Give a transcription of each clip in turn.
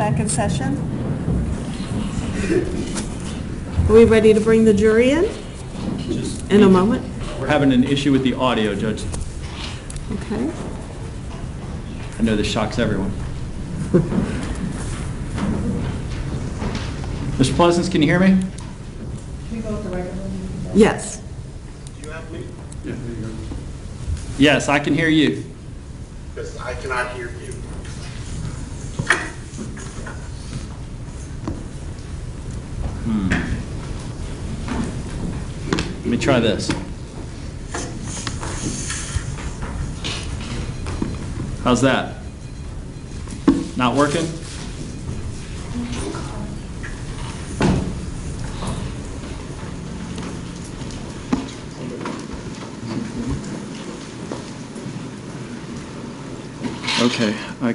back in session. Are we ready to bring the jury in? In a moment. We're having an issue with the audio, Judge. Okay. I know this shocks everyone. Mr. Pleasance, can you hear me? Can we go with the regular? Yes. Do you have me? Yeah, there you go. Yes, I can hear you. Because I cannot hear you. Let me try this. How's that? Not working? Okay, I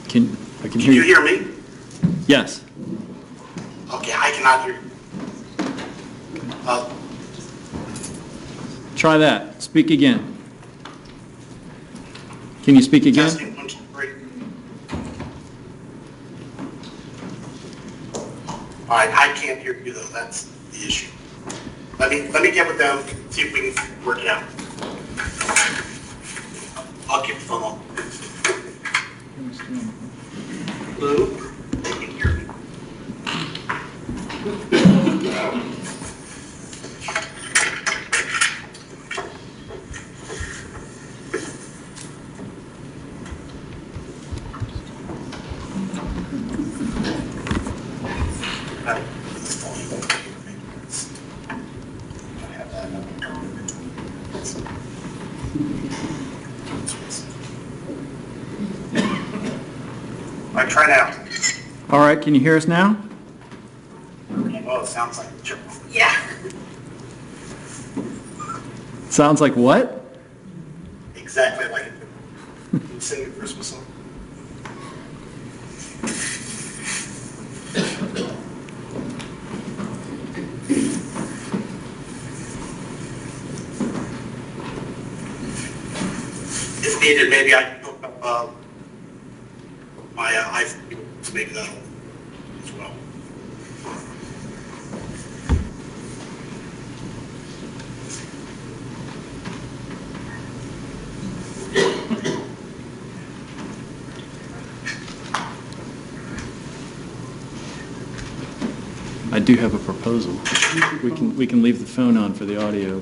can hear Can you hear me? Yes. Okay, I cannot hear you. Try that. Speak again. Can you speak again? Testing, 1, 2, 3. All right, I can't hear you though. That's the issue. Let me get with them, see if we can work it out. I'll keep the phone on. Lou, they can hear me. I try now. All right, can you hear us now? Oh, it sounds like a joke. Yeah. Sounds like what? Exactly like it. Can you sing a Christmas song? If needed, maybe I can hook up my iPhone, so maybe that'll as well. I do have a proposal. We can leave the phone on for the audio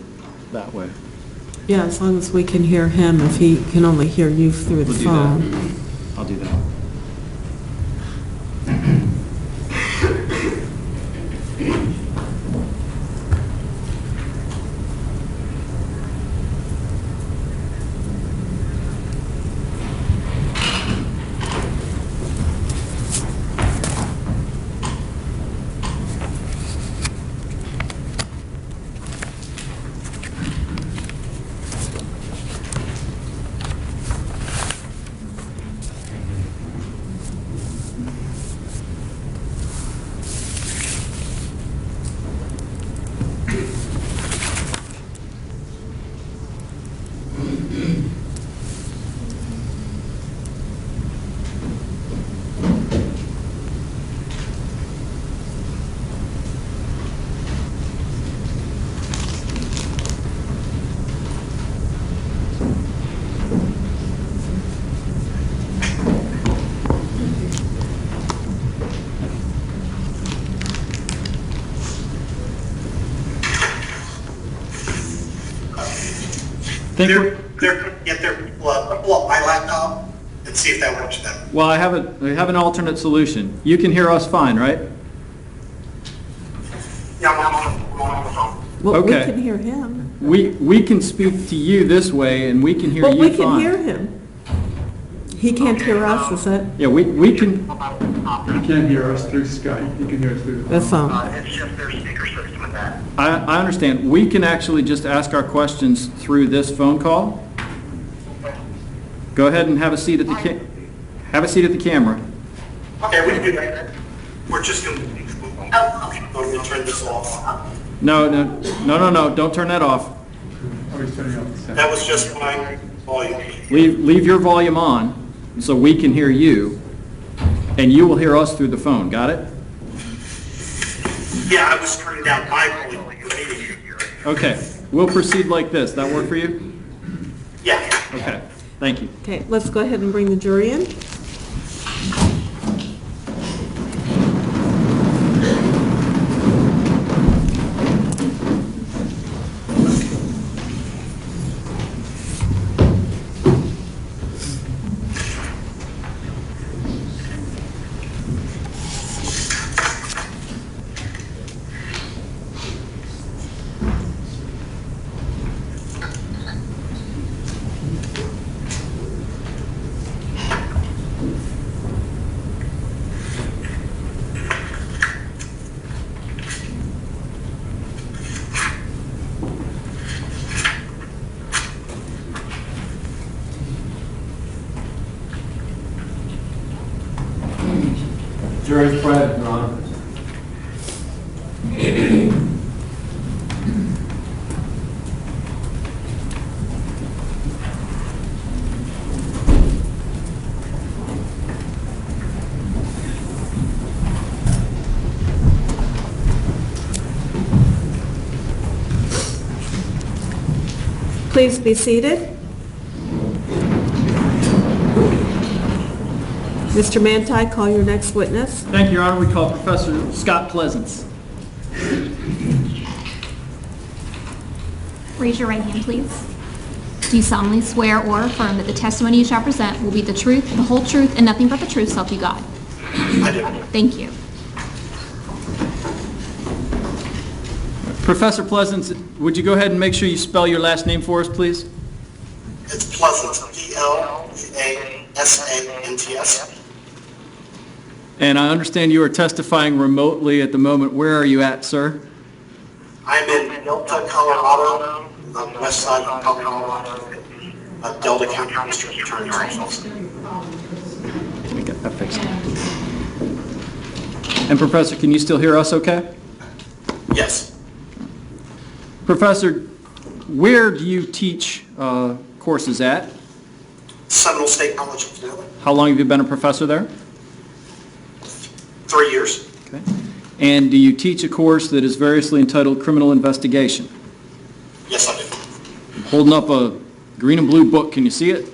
that way. Yeah, as long as we can hear him, if he can only hear you through the We'll do phone. that. I'll do that. Think we're- Pull up my laptop and see if that works better. Well, I have an alternate solution. You can hear us fine, right? Yeah, I'm on the phone. Well, we Okay. can hear him. We can speak to you this way, and we can hear Well, you we fine. can hear him. He can't hear us, is that Yeah, we can. You can't hear us through Skype, you can hear us through the phone? It's just their speaker system with that. I understand. We can actually just ask our questions through this phone call. Go ahead and have a seat at the camera. Okay, we can do that. We're just going to... Oh, okay. I'm going to turn this off. No, don't turn that off. Oh, he's turning off the sound. That was just my volume. Leave your volume on so we can hear you. And you will hear us through the phone, got it? Yeah, I was turning down my volume for the meeting. Okay, we'll proceed like this. That work for you? Yeah. Okay, thank you. Okay, let's go ahead and bring the jury in. Jury's quiet, Your Honor. Please be seated. Mr. Manti, call your next witness. Thank you, Your Honor. We call Professor Scott Pleasance. Raise your right hand, please. Do you solemnly swear or affirm that the testimony you shall present will be the truth, the whole truth, and nothing but the truth, so help you God? I do. Thank you. Professor Pleasance, would you go ahead and make sure you spell your last name for us, please? It's Pleasant, P-L-E-A-S-A-N-T-S. And I understand you are testifying remotely at the moment. Where are you at, sir? I'm in Delta, Colorado, on the west side of Colorado, Delta County District Attorney's Office. We got that fixed. And Professor, can you still hear us okay? Yes. Professor, where do you teach courses at? Seminole State College of Florida, How long have you been a professor there? 3 years. Okay. And do you teach a course that is variously entitled Criminal Investigation? Yes, I do. I'm holding up a green and blue book. Can you see it?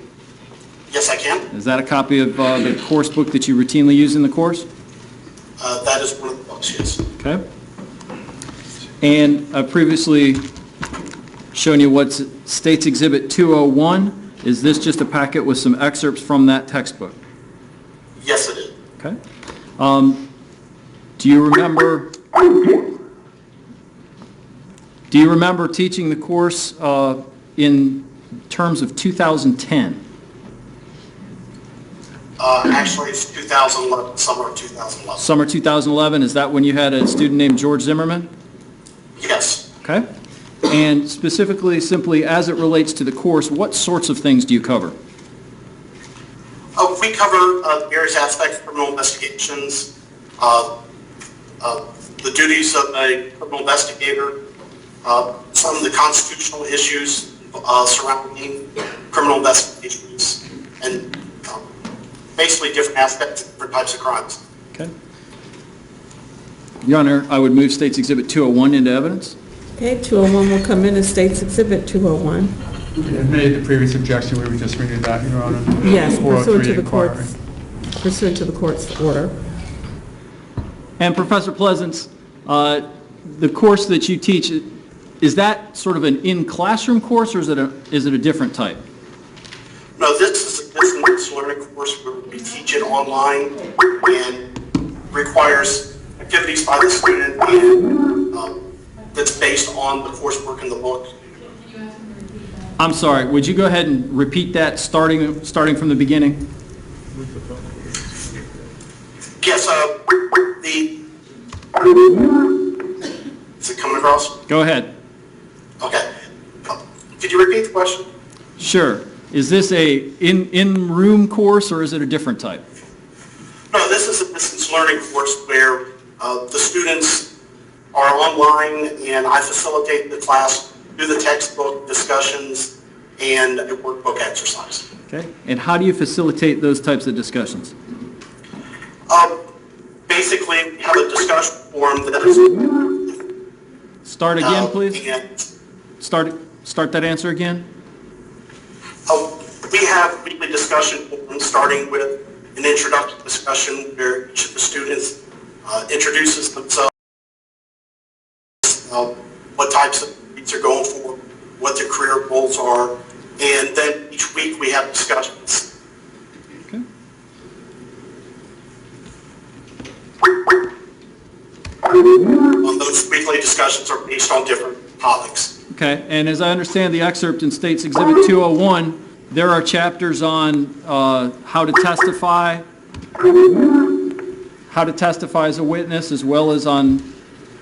Yes, I can. Is that a copy of the course book that you routinely use in the course? That is one of the books, yes. Okay. And I've previously shown you what's State's Exhibit 201. Is this just a packet with some excerpts from that textbook? Yes, it is. Okay. Do you remember teaching the course in terms of 2010? Actually, it's 2011, summer of 2011. Summer 2011, is that when you had a student named George Zimmerman? Yes. Okay. And specifically, simply as it relates to the course, what sorts of things do you cover? We cover various aspects of criminal investigations, the duties of a criminal investigator, some of the constitutional issues surrounding criminal investigations, and basically different aspects of different types of crimes. Okay. Your Honor, I would move State's Exhibit 201 into evidence. Okay, 201 will come in as State's Exhibit 201. And made the previous objection, we were just reading that, Your Honor. Yes, pursuant to 403 the inquiry. court's order. And Professor Pleasance, the course that you teach, is that sort of an in-classroom course, or is it a different type? No, this is a distance learning course where we teach it online and requires activities by the student and that's based on the coursework in the book. I'm sorry, would you go ahead and repeat that starting from the beginning? Yes, is it coming across? Go ahead. Okay. Could you repeat the question? Sure. Is this a in-room course, or is it a different type? No, this is a distance learning course where the students are online and I facilitate the class, do the textbook discussions, and a workbook exercise. Okay. And how do you facilitate those types of discussions? Basically, we have a discussion forum that is. Start again, please. And, Start that answer again. we have weekly discussion forums, starting with an introductory discussion where each of the students introduces themselves, what types of degrees are going for, what their career goals are, and then each week we have discussions. Okay. Those weekly discussions are based on different topics. Okay, and as I understand the excerpt in State's Exhibit 201, there are chapters on how to testify as a witness, as well as on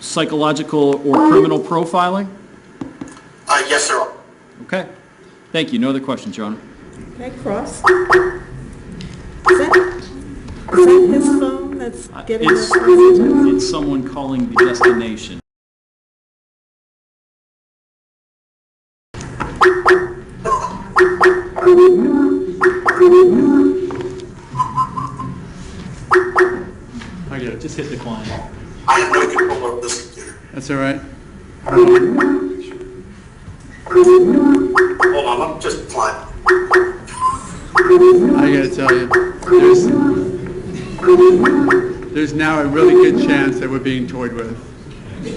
psychological or criminal profiling? Yes, there are. Okay, thank you. No other questions, Your Honor. Okay, Cross. Is that his phone that's getting It's, the... it's someone calling the destination. I get it. Just hit decline. I have no control over this computer. That's all right. Hold on, I'm just flying. I gotta tell you, there's now a really good chance that we're being toyed with.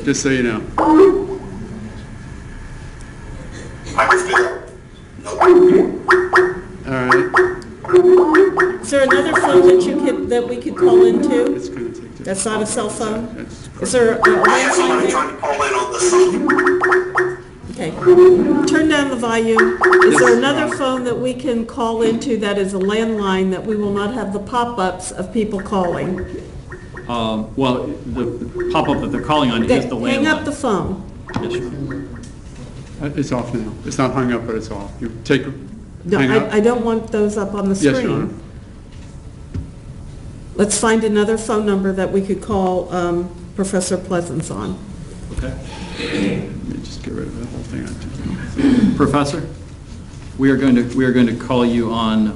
Just so you know. I can feel it. Nope. All right. Is there another phone that we could call into? It's gonna take just. That's not a cell phone? That's Is there a I have somebody landline trying there? to call in on this. Okay. Turn down the volume. Is there another phone that we can call into that is a landline that we will not have the pop-ups of people calling? Well, the pop-up that they're calling on is the landline. Hang up the phone. Yes, Your Honor. It's off now. It's not hung up, but it's off. You take, No, hang up. I don't want those up on the screen. Yes, Your Honor. Let's find another phone number that we could call Professor Pleasance on. Okay. Let me just get rid of the whole thing. Professor, we are going to call you on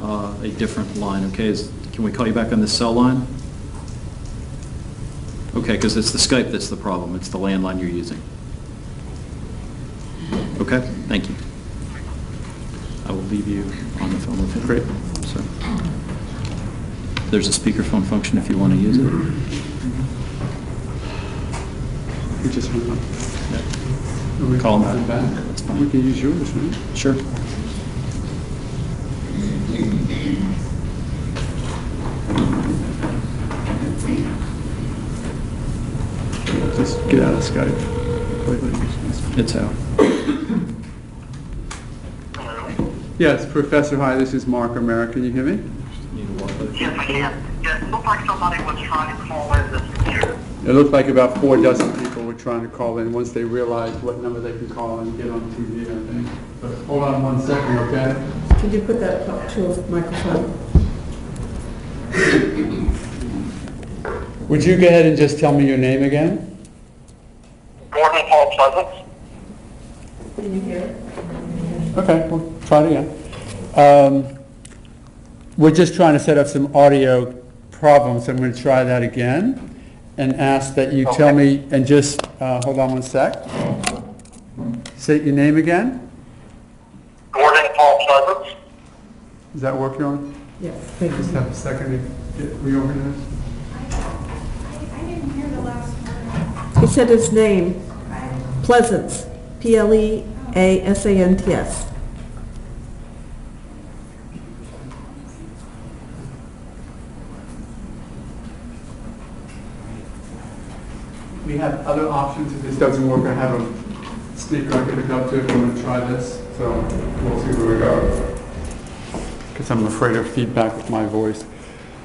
a different line, okay? Can we call you back on the cell line? Okay, because it's the Skype that's the problem. It's the landline you're using. Okay, thank you. I will leave you on the phone with him. Great. So, there's a speakerphone function if you want to use it. We just hung up. Yeah. Call him back. back. That's fine. We can use yours, right? Sure. Just get out of Skype. Wait. It's out. Yes, Professor, hi, this is Mark O'Mara. Can you hear me? Yes, I can. Yes, it looked like somebody was trying to call in this computer. It looked like about 4 dozen people were trying to call in once they realized what number they can call and get on TV, I think. But hold on 1 second, okay? Could you put that up to a microphone? Would you go ahead and just tell me your name again? Gordon Paul Pleasant. Can you hear it? Okay, we'll try it again. We're just trying to set up some audio problems, so I'm going to try that again and ask that you tell me, and just hold on 1 sec. Say your name again. Gordon Paul Pleasant. Does that work, Ron? Yes, thank you. Just have a second to get reorganized. I didn't hear the last word. He said his name, Pleasance, Pleasants. We have other options. If this doesn't work, I have a speaker I can hook up to if I'm going to try this. So we'll see where we go. Because I'm afraid of feedback with my voice.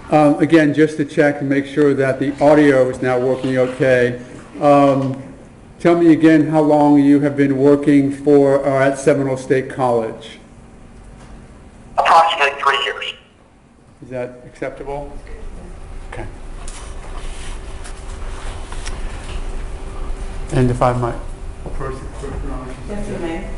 Again, just to check and make sure that the audio is now working okay. Tell me again how long you have been working for or at Seminole State College. Approximately 3 years. Is that acceptable? Okay. And if I might approach the clerk, Your Honor. Yes, you may.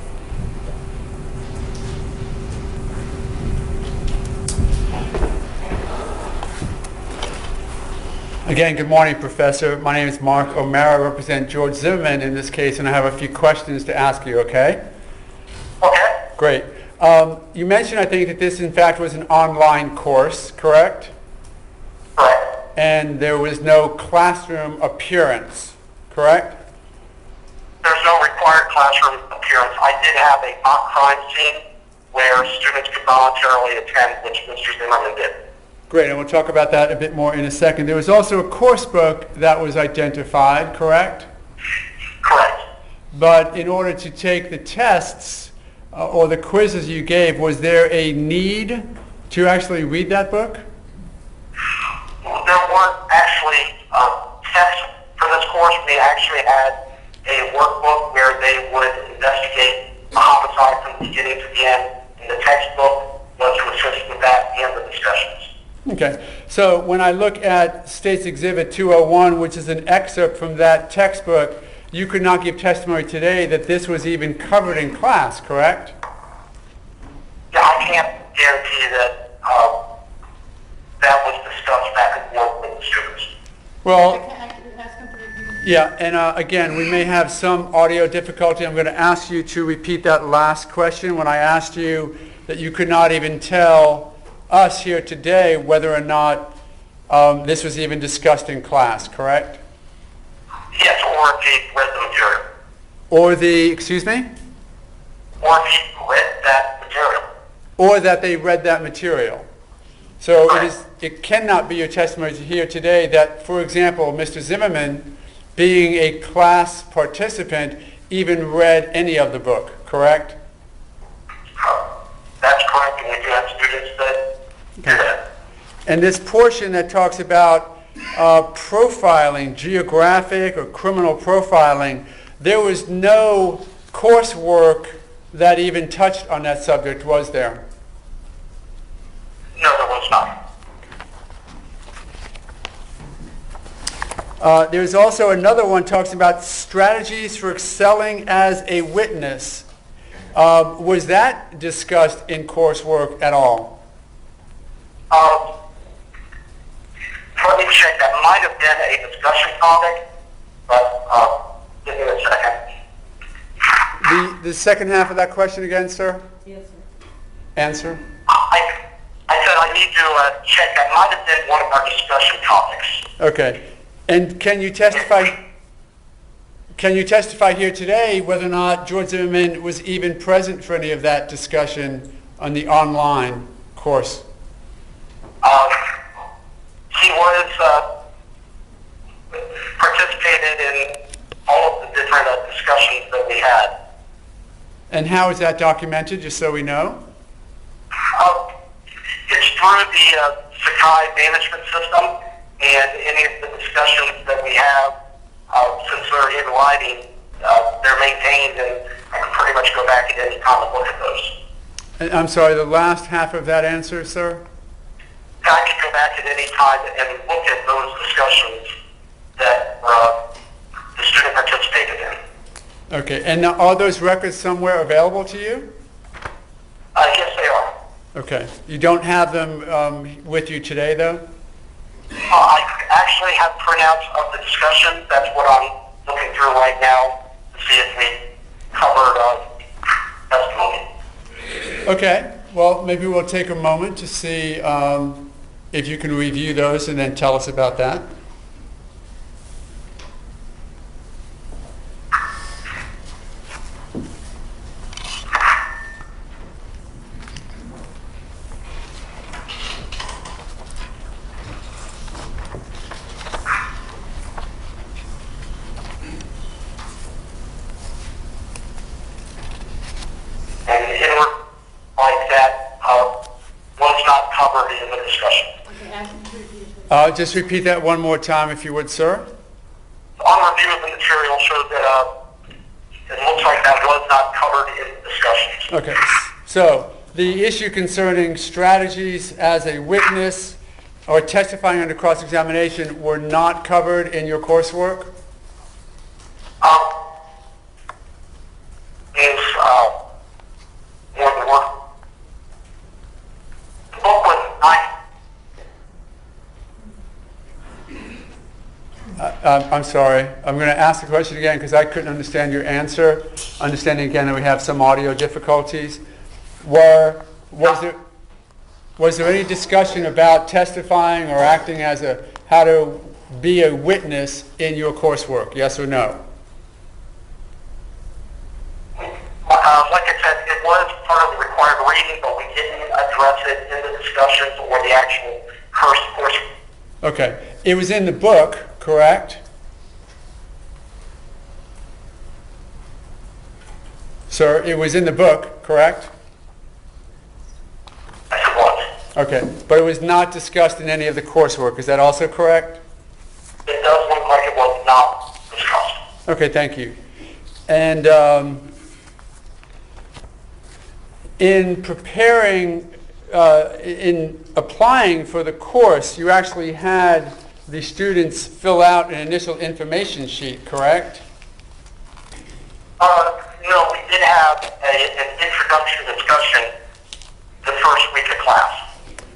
Again, good morning, Professor. My name is Mark O'Mara. I represent George Zimmerman in this case, and I have a few questions to ask you, okay? Okay. Great. You mentioned, I think, that this, in fact, was an online course, correct? Correct. And there was no classroom appearance, correct? There's no required classroom appearance. I did have a mock crime scene where students could voluntarily attend, which Mr. Zimmerman did. Great, and we'll talk about that a bit more in a second. There was also a course book that was identified, correct? Correct. But in order to take the tests or the quizzes you gave, was there a need to actually read that book? There weren't actually tests for this course. We actually had a workbook where they would investigate a homicide from the beginning to the end, and the textbook was to assist with that and the discussions. Okay, so when I look at State's Exhibit 201, which is an excerpt from that textbook, you could not give testimony today that this was even covered in class, correct? Yeah, I can't guarantee that that was discussed back and forth with the students. Well, yeah, and again, we may have some audio difficulty. I'm going to ask you to repeat that last question when I asked you that you could not even tell us here today whether or not this was even discussed in class, correct? Yes, or if he read the material. Or the, excuse me? Or if he read that material. Or that they read that material. So it cannot be your testimony here today that, for example, Mr. Zimmerman, being a class participant, even read any of the book, correct? That's correct, and we do have students that do that. And this portion that talks about profiling, geographic or criminal profiling, there was no coursework that even touched on that subject, was there? No, there was not. There's also another one talks about strategies for excelling as a witness. Was that discussed in coursework at all? Let me check. That might have been a discussion topic, but give me a second. The second half of that question again, sir? Yes, sir. Answer? I said I need to check. That might have been one of our discussion topics. Okay. And can you testify? Can you testify here today whether or not George Zimmerman was even present for any of that discussion on the online course? He was participated in all of the different discussions that we had. And how is that documented, just so we know? It's through the Sakai management system, and any of the discussions that we have, since they're in writing, they're maintained, and I can pretty much go back at any time and look at those. And I'm sorry, the last half of that answer, sir? I can go back at any time and look at those discussions that the student participated in. Okay, and now are those records somewhere available to you? Yes, they are. Okay, you don't have them with you today, though? I actually have printouts of the discussion. That's what I'm looking through right now to see if we covered testimony. Okay, well, maybe we'll take a moment to see if you can review those and then tell us about that. And in work like that was not covered in the discussion. Just repeat that one more time, if you would, sir. On review of the material showed that it looks like that was not covered in discussions. Okay, so the issue concerning strategies as a witness or testifying under cross-examination were not covered in your coursework? Is more than one. The book was not. I'm sorry. I'm going to ask the question again because I couldn't understand your answer. Understanding again that we have some audio difficulties. Was there any discussion about testifying or acting as how to be a witness in your coursework? Yes or no? Like I said, it was part of the required reading, but we didn't address it in the discussions or the actual course. Okay. It was in the book, correct? Sir, it was in the book, correct? Yes, it was. Okay. But it was not discussed in any of the coursework. Is that also correct? It does look like it was not discussed. Okay, thank you. And in preparing, in applying for the course, you actually had the students fill out an initial information sheet, correct? No, we did have an introduction discussion the first week of class.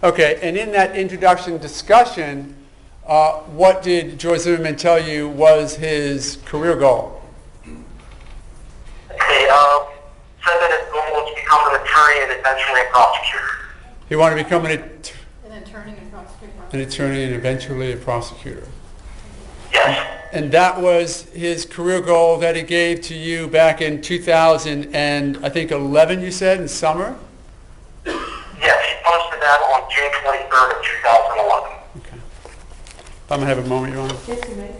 Okay, and in that introduction discussion, what did George Zimmerman tell you was his career goal? Okay, said that his goal was to become an attorney and eventually a prosecutor. He wanted to become an attorney and prosecutor. attorney and eventually a prosecutor. Yes. And that was his career goal that he gave to you back in 2000 and I think 11, you said, in summer? Yes, he posted that on June 23rd of 2011. Okay. I'm going to have a moment, Your Honor. Yes, you may.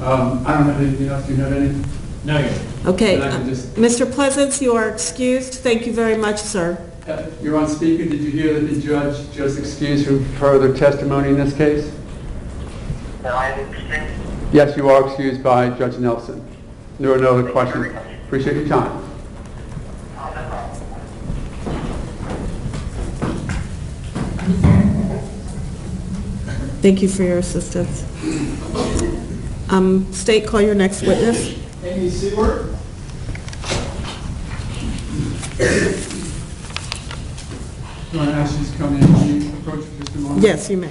I don't have anything else. Do you have any? No, Your Okay, Then I can just- Mr. Pleasance, you are excused. Thank you very much, sir. You're on speaker. Did you hear that the judge just excused from further testimony in this case? And I understand. Yes, you are excused by Judge Nelson. There are no other questions. Appreciate your time. Thank you for your assistance. State, call your next witness. Amy Seward. You want to ask you to come in? Can you approach for just a moment? Yes, you may.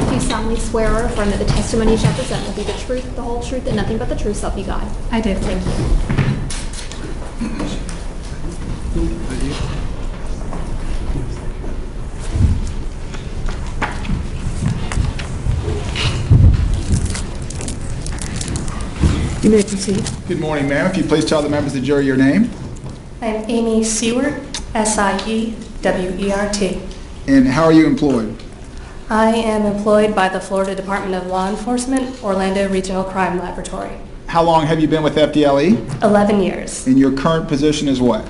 Do you solemnly swear or affirm that the testimony you shall present will be the truth, the whole truth, and nothing but the truth, so help you God? I do. Thank you. You may proceed. Good morning, ma'am. If you please tell the members of the jury your name I'm Amy Seward, S-I-E-W-E-R-T. and how are you employed? I am employed by the Florida Department of Law Enforcement, Orlando Regional Crime Laboratory. How long have you been with FDLE? 11 years. And your current position is what?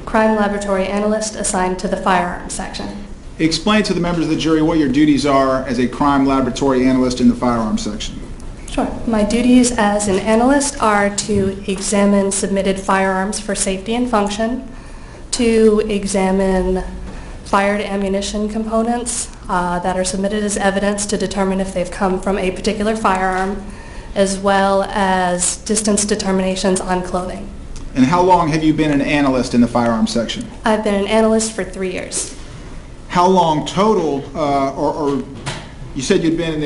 Crime Laboratory Analyst assigned to the Firearms section. Explain to the members of the jury what your duties are as a crime laboratory analyst in the firearms section. Sure. My duties as an analyst are to examine submitted firearms for safety and function, to examine fired ammunition components that are submitted as evidence to determine if they've come from a particular firearm, as well as distance determinations on clothing. And how long have you been an analyst in the firearms section? I've been an analyst for 3 years. How long total, or you said you'd been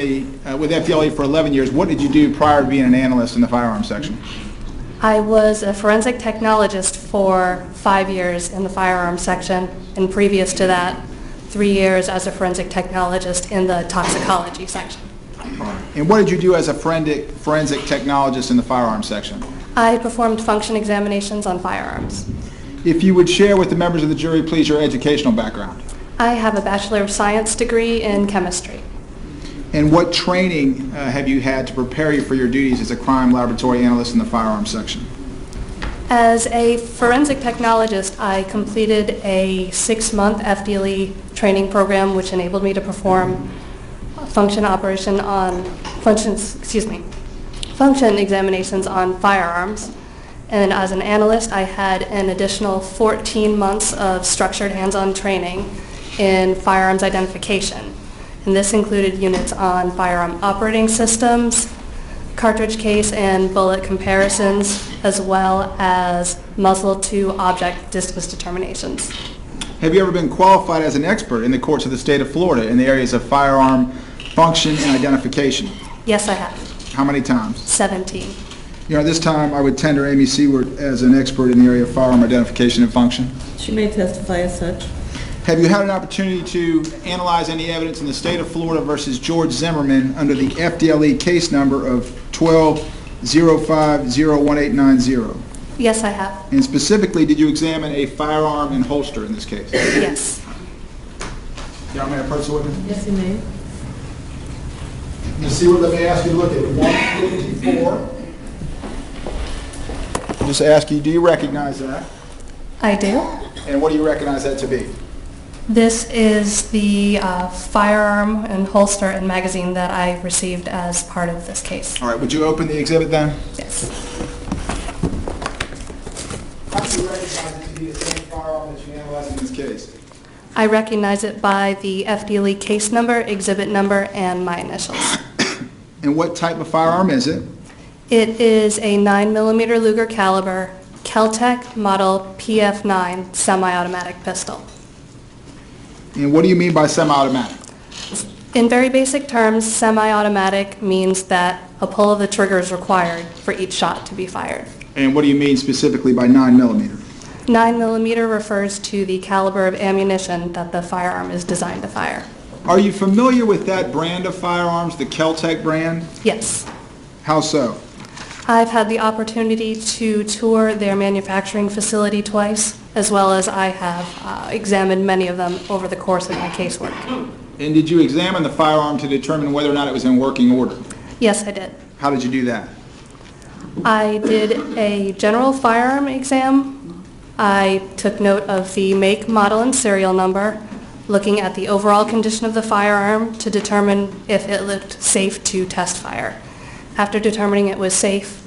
with FDLE for 11 years. What did you do prior to being an analyst in the firearms section? I was a forensic technologist for 5 years in the firearms section, and previous to that, 3 years as a forensic technologist in the toxicology section. And what did you do as a forensic technologist in the firearms section? I performed function examinations on firearms. If you would share with the members of the jury, please, your educational background. I have a Bachelor of Science degree in chemistry. And what training have you had to prepare you for your duties as a crime laboratory analyst in the firearms section? As a forensic technologist, I completed a 6-month FDLE training program which enabled me to perform function examinations on firearms. And as an analyst, I had an additional 14 months of structured hands-on training in firearms identification. And this included units on firearm operating systems, cartridge case and bullet comparisons, as well as muzzle to object distance determinations. Have you ever been qualified as an expert in the courts of the state of Florida in the areas of firearm function and identification? Yes, I have. How many times? 17. At this time, I would tender Amy Seward as an expert in the area of firearm identification and function. She may testify as such. Have you had an opportunity to analyze any evidence in the state of Florida versus George Zimmerman under the FDLE case number of 12-05-01890? Yes, I have. And specifically, did you examine a firearm and holster in this case? Yes. Young man, approach the witness. Yes, you may. Ms. Seward, let me ask you to look at 154. Just ask you, do you recognize that? I do. And what do you recognize that to be? This is the firearm and holster and magazine that I received as part of this case. All right, would you open the exhibit then? Yes. How do you recognize it to be the same firearm that you analyzed in this case? I recognize it by the FDLE case number, exhibit number, and my initials. And what type of firearm is it? It is a 9mm Luger caliber Kel-Tec model PF9 semi-automatic pistol. And what do you mean by semi-automatic? In very basic terms, semi-automatic means that a pull of the trigger is required for each shot to be fired. And what do you mean specifically by 9mm? 9mm refers to the caliber of ammunition that the firearm is designed to fire. Are you familiar with that brand of firearms, the Kel-Tec brand? Yes. How so? I've had the opportunity to tour their manufacturing facility twice, as well as I have examined many of them over the course of my casework. And did you examine the firearm to determine whether or not it was in working order? Yes, I did. How did you do that? I did a general firearm exam. I took note of the make, model, and serial number, looking at the overall condition of the firearm to determine if it looked safe to test fire. After determining it was safe,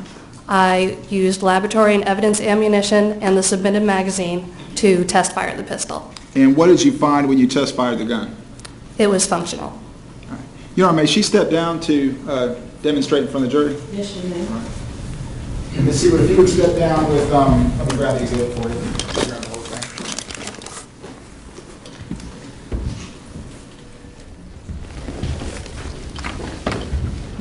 I used laboratory and evidence ammunition and the submitted magazine to test fire the pistol. And what did you find when you test fired the gun? It was functional. Your Honor, may she step down to demonstrate in front of the jury? Yes, you may. And Ms. Seward, if you would step down with, let me grab the exhibit for you. Grab the whole thing.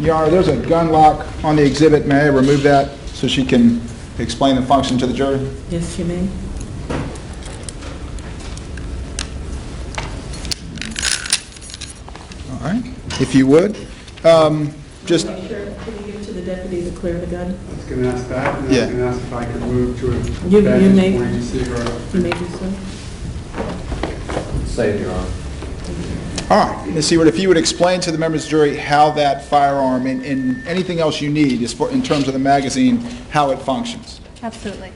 Your Honor, there's a gun lock on the exhibit. May I remove that so she can explain the function to the jury? Yes, you may. All right. If you would, just... Make sure, can you give it to the deputy to clear the gun? I was going to ask that, and I Yeah. was going to ask if I could move to a You vantage may. point to see her. You may do so. Say it, Your Honor. All right, Ms. Seward, if you would explain to the members of the jury how that firearm and anything else you need is in terms of the magazine, how it functions. Absolutely.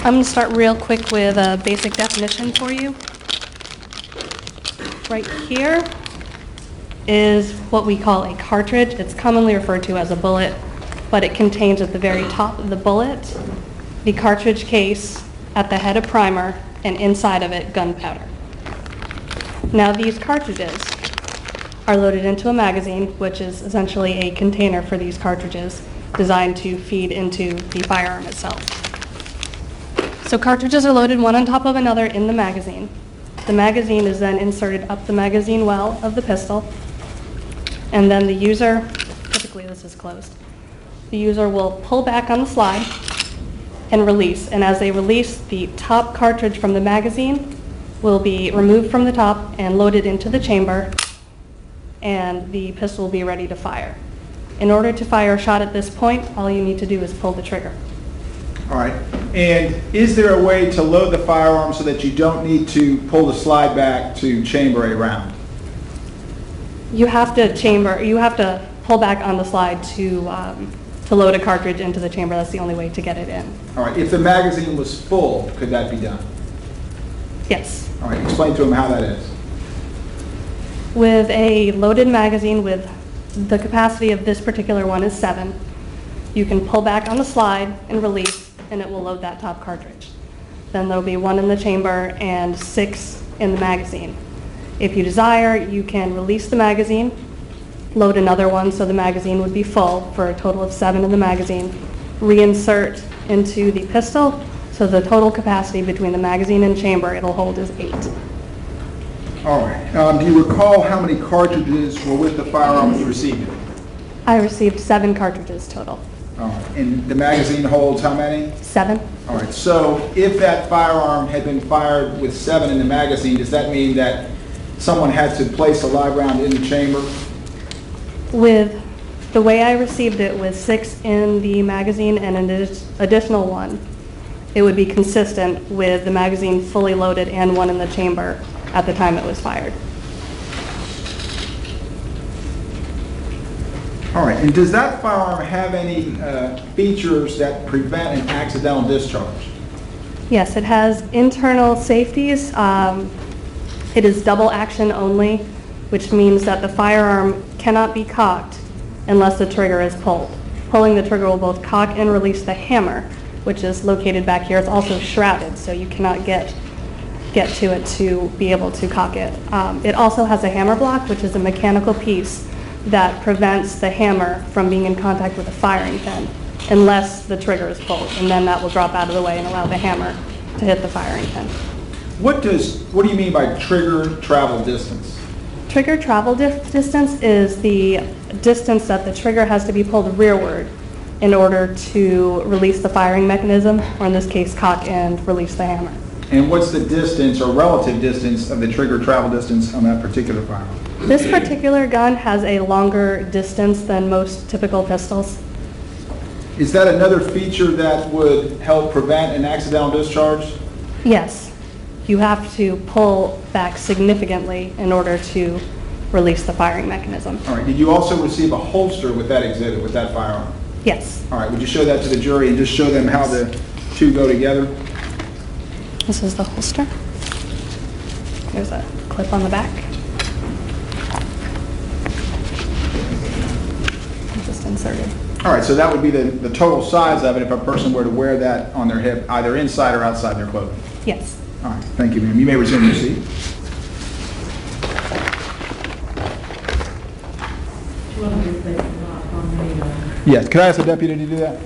I'm going to start real quick with a basic definition for you. Right here is what we call a cartridge. It's commonly referred to as a bullet, but it contains at the very top of the bullet the cartridge case, at the head a primer, and inside of it gunpowder. Now these cartridges are loaded into a magazine, which is essentially a container for these cartridges designed to feed into the firearm itself. So cartridges are loaded one on top of another in the magazine. The magazine is then inserted up the magazine well of the pistol, and then the user, typically this is closed, the user will pull back on the slide and release. And as they release, the top cartridge from the magazine will be removed from the top and loaded into the chamber, and the pistol will be ready to fire. In order to fire a shot at this point, all you need to do is pull the trigger. All right. And is there a way to load the firearm so that you don't need to pull the slide back to chamber a round? You have to pull back on the slide to load a cartridge into the chamber. That's the only way to get it in. All right. If the magazine was full, could that be done? Yes. All right. Explain to him how that is. With a loaded magazine with the capacity of this particular one is 7, you can pull back on the slide and release, and it will load that top cartridge. Then there'll be 1 in the chamber and 6 in the magazine. If you desire, you can release the magazine, load another one so the magazine would be full for a total of 7 in the magazine, reinsert into the pistol, so the total capacity between the magazine and chamber it'll hold is 8. All right. Do you recall how many cartridges were with the firearm when you received it? I received 7 cartridges total. All right. And the magazine holds how many? 7? All right. So if that firearm had been fired with 7 in the magazine, does that mean that someone had to place a live round in the chamber? With the way I received it with 6 in the magazine and an additional 1, it would be consistent with the magazine fully loaded and 1 in the chamber at the time it was fired. All right. And does that firearm have any features that prevent an accidental discharge? Yes, it has internal safeties. It is double action only, which means that the firearm cannot be cocked unless the trigger is pulled. Pulling the trigger will both cock and release the hammer, which is located back here. It's also shrouded, so you cannot get to it to be able to cock it. It also has a hammer block, which is a mechanical piece that prevents the hammer from being in contact with the firing pin unless the trigger is pulled, and then that will drop out of the way and allow the hammer to hit the firing pin. What do you mean by trigger travel distance? Trigger travel distance is the distance that the trigger has to be pulled rearward in order to release the firing mechanism, or in this case, cock and release the hammer. And what's the distance or relative distance of the trigger travel distance on that particular firearm? This particular gun has a longer distance than most typical pistols. Is that another feature that would help prevent an accidental discharge? Yes, you have to pull back significantly in order to release the firing mechanism. All right. Did you also receive a holster with that exhibit, with that firearm? Yes. All right. Would you show that to the jury and just show them how the two go together? This is the holster. There's a clip on the back. Just inserted. All right. So that would be the total size of it if a person were to wear that on their hip, either inside or outside their clothing. Yes. All right. Thank you, ma'am. You may resume your seat. Yes. Could I ask the deputy to do that?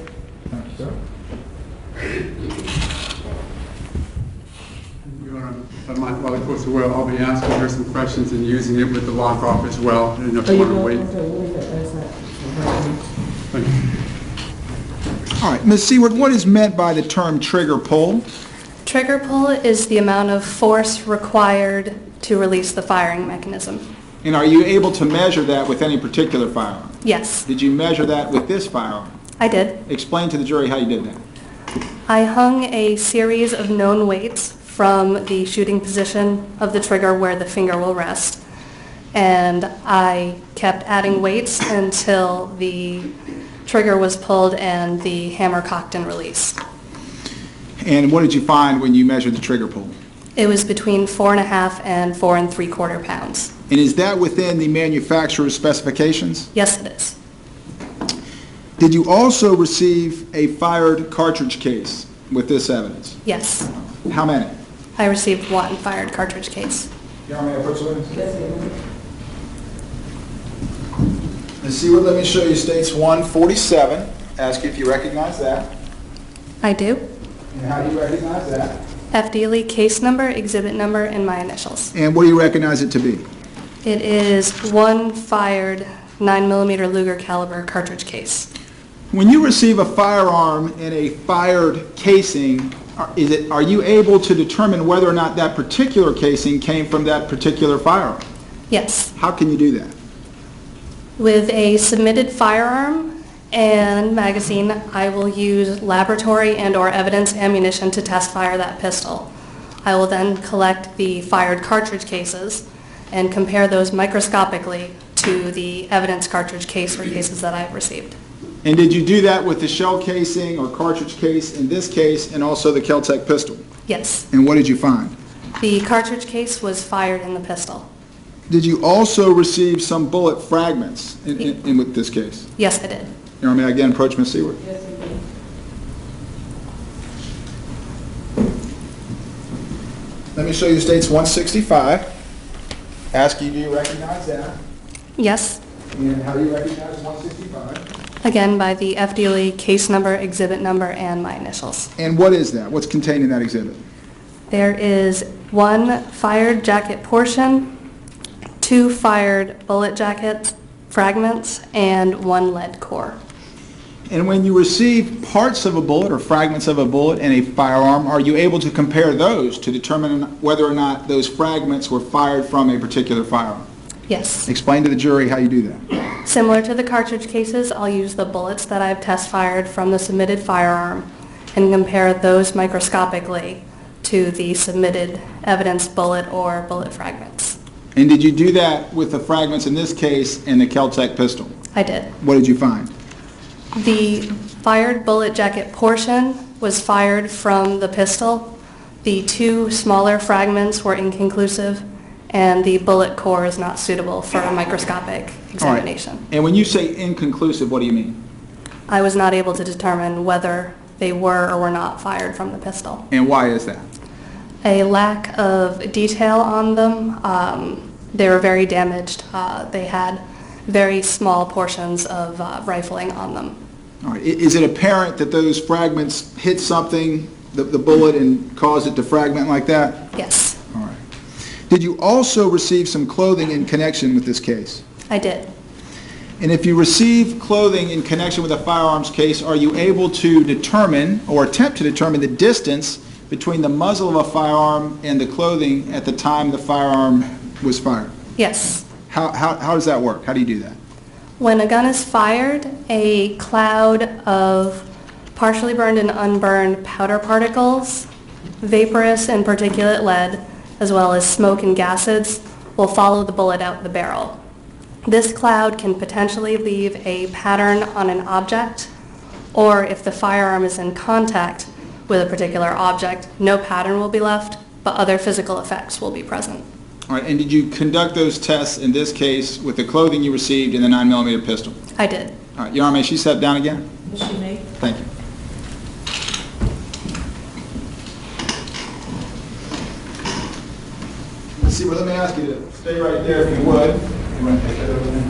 While the court's aware, I'll be asking her some questions and using it with the lock off as well. I don't know if you want to wait. Thank you. All right. Ms. Seward, what is meant by the term trigger pull? Trigger pull is the amount of force required to release the firing mechanism. And are you able to measure that with any particular firearm? Yes, Did you measure that with this firearm? I did. Explain to the jury how you did that. I hung a series of known weights from the shooting position of the trigger where the finger will rest, and I kept adding weights until the trigger was pulled and the hammer cocked and released. And what did you find when you measured the trigger pull? It was between 4.5 and 4 3/4 pounds. And is that within the manufacturer's specifications? Yes, it is. Did you also receive a fired cartridge case with this evidence? Yes. How many? I received 1 fired cartridge case. Your Honor, may I approach the witness? Yes, Ms. Seward, let me show you states 147. Ask you if you recognize that. I do. And how do you recognize that? FDLE case number, exhibit number, and my initials. And what do you recognize it to be? It is 1 fired 9mm Luger caliber cartridge case. When you receive a firearm in a fired casing, Are you able to determine whether or not that particular casing came from that particular firearm? Yes. How can you do that? With a submitted firearm and magazine, I will use laboratory and/or evidence ammunition to test fire that pistol. I will then collect the fired cartridge cases and compare those microscopically to the evidence cartridge case or cases that I've received. And did you do that with the shell casing or cartridge case in this case and also the Kel-Tec pistol? Yes. And what did you find? The cartridge case was fired in the pistol. Did you also receive some bullet fragments in with this case? Yes, I did. Your Honor, may I again approach Ms. Seward? Yes, indeed. Let me show you the state's 165. Ask you, do you recognize that? Yes. And how do you recognize 165? Again, by the FDLE case number, exhibit number, and my initials. And what is that? What's contained in that exhibit? There is 1 fired jacket portion, 2 fired bullet jacket fragments, and 1 lead core. And when you receive parts of a bullet or fragments of a bullet in a firearm, are you able to compare those to determine whether or not those fragments were fired from a particular firearm? Yes. Explain to the jury how you do that. Similar to the cartridge cases, I'll use the bullets that I've test fired from the submitted firearm and compare those microscopically to the submitted evidence bullet or bullet fragments. And did you do that with the fragments in this case in the Kel-Tec pistol? I did. What did you find? The fired bullet jacket portion was fired from the pistol. The 2 smaller fragments were inconclusive, and the bullet core is not suitable for a microscopic examination. All right. And when you say inconclusive, what do you mean? I was not able to determine whether they were or were not fired from the pistol. And why is that? A lack of detail on them. They were very damaged. They had very small portions of rifling on them. All right. Is it apparent that those fragments hit something, the bullet, and caused it to fragment like that? Yes, All right. Did you also receive some clothing in connection with this case? I did. And if you receive clothing in connection with a firearms case, are you able to determine or attempt to determine the distance between the muzzle of a firearm and the clothing at the time the firearm was fired? Yes. How does that work? How do you do that? When a gun is fired, a cloud of partially burned and unburned powder particles, vaporous and particulate lead, as well as smoke and gases, will follow the bullet out the barrel. This cloud can potentially leave a pattern on an object, or if the firearm is in contact with a particular object, no pattern will be left, but other physical effects will be present. All right, and did you conduct those tests in this case with the clothing you received in the 9mm pistol? I did. All right, Your Honor, may she step down again? Yes, she may. Thank you. Let's see, well, let me ask you to stay right there if you would. You want to take that over there?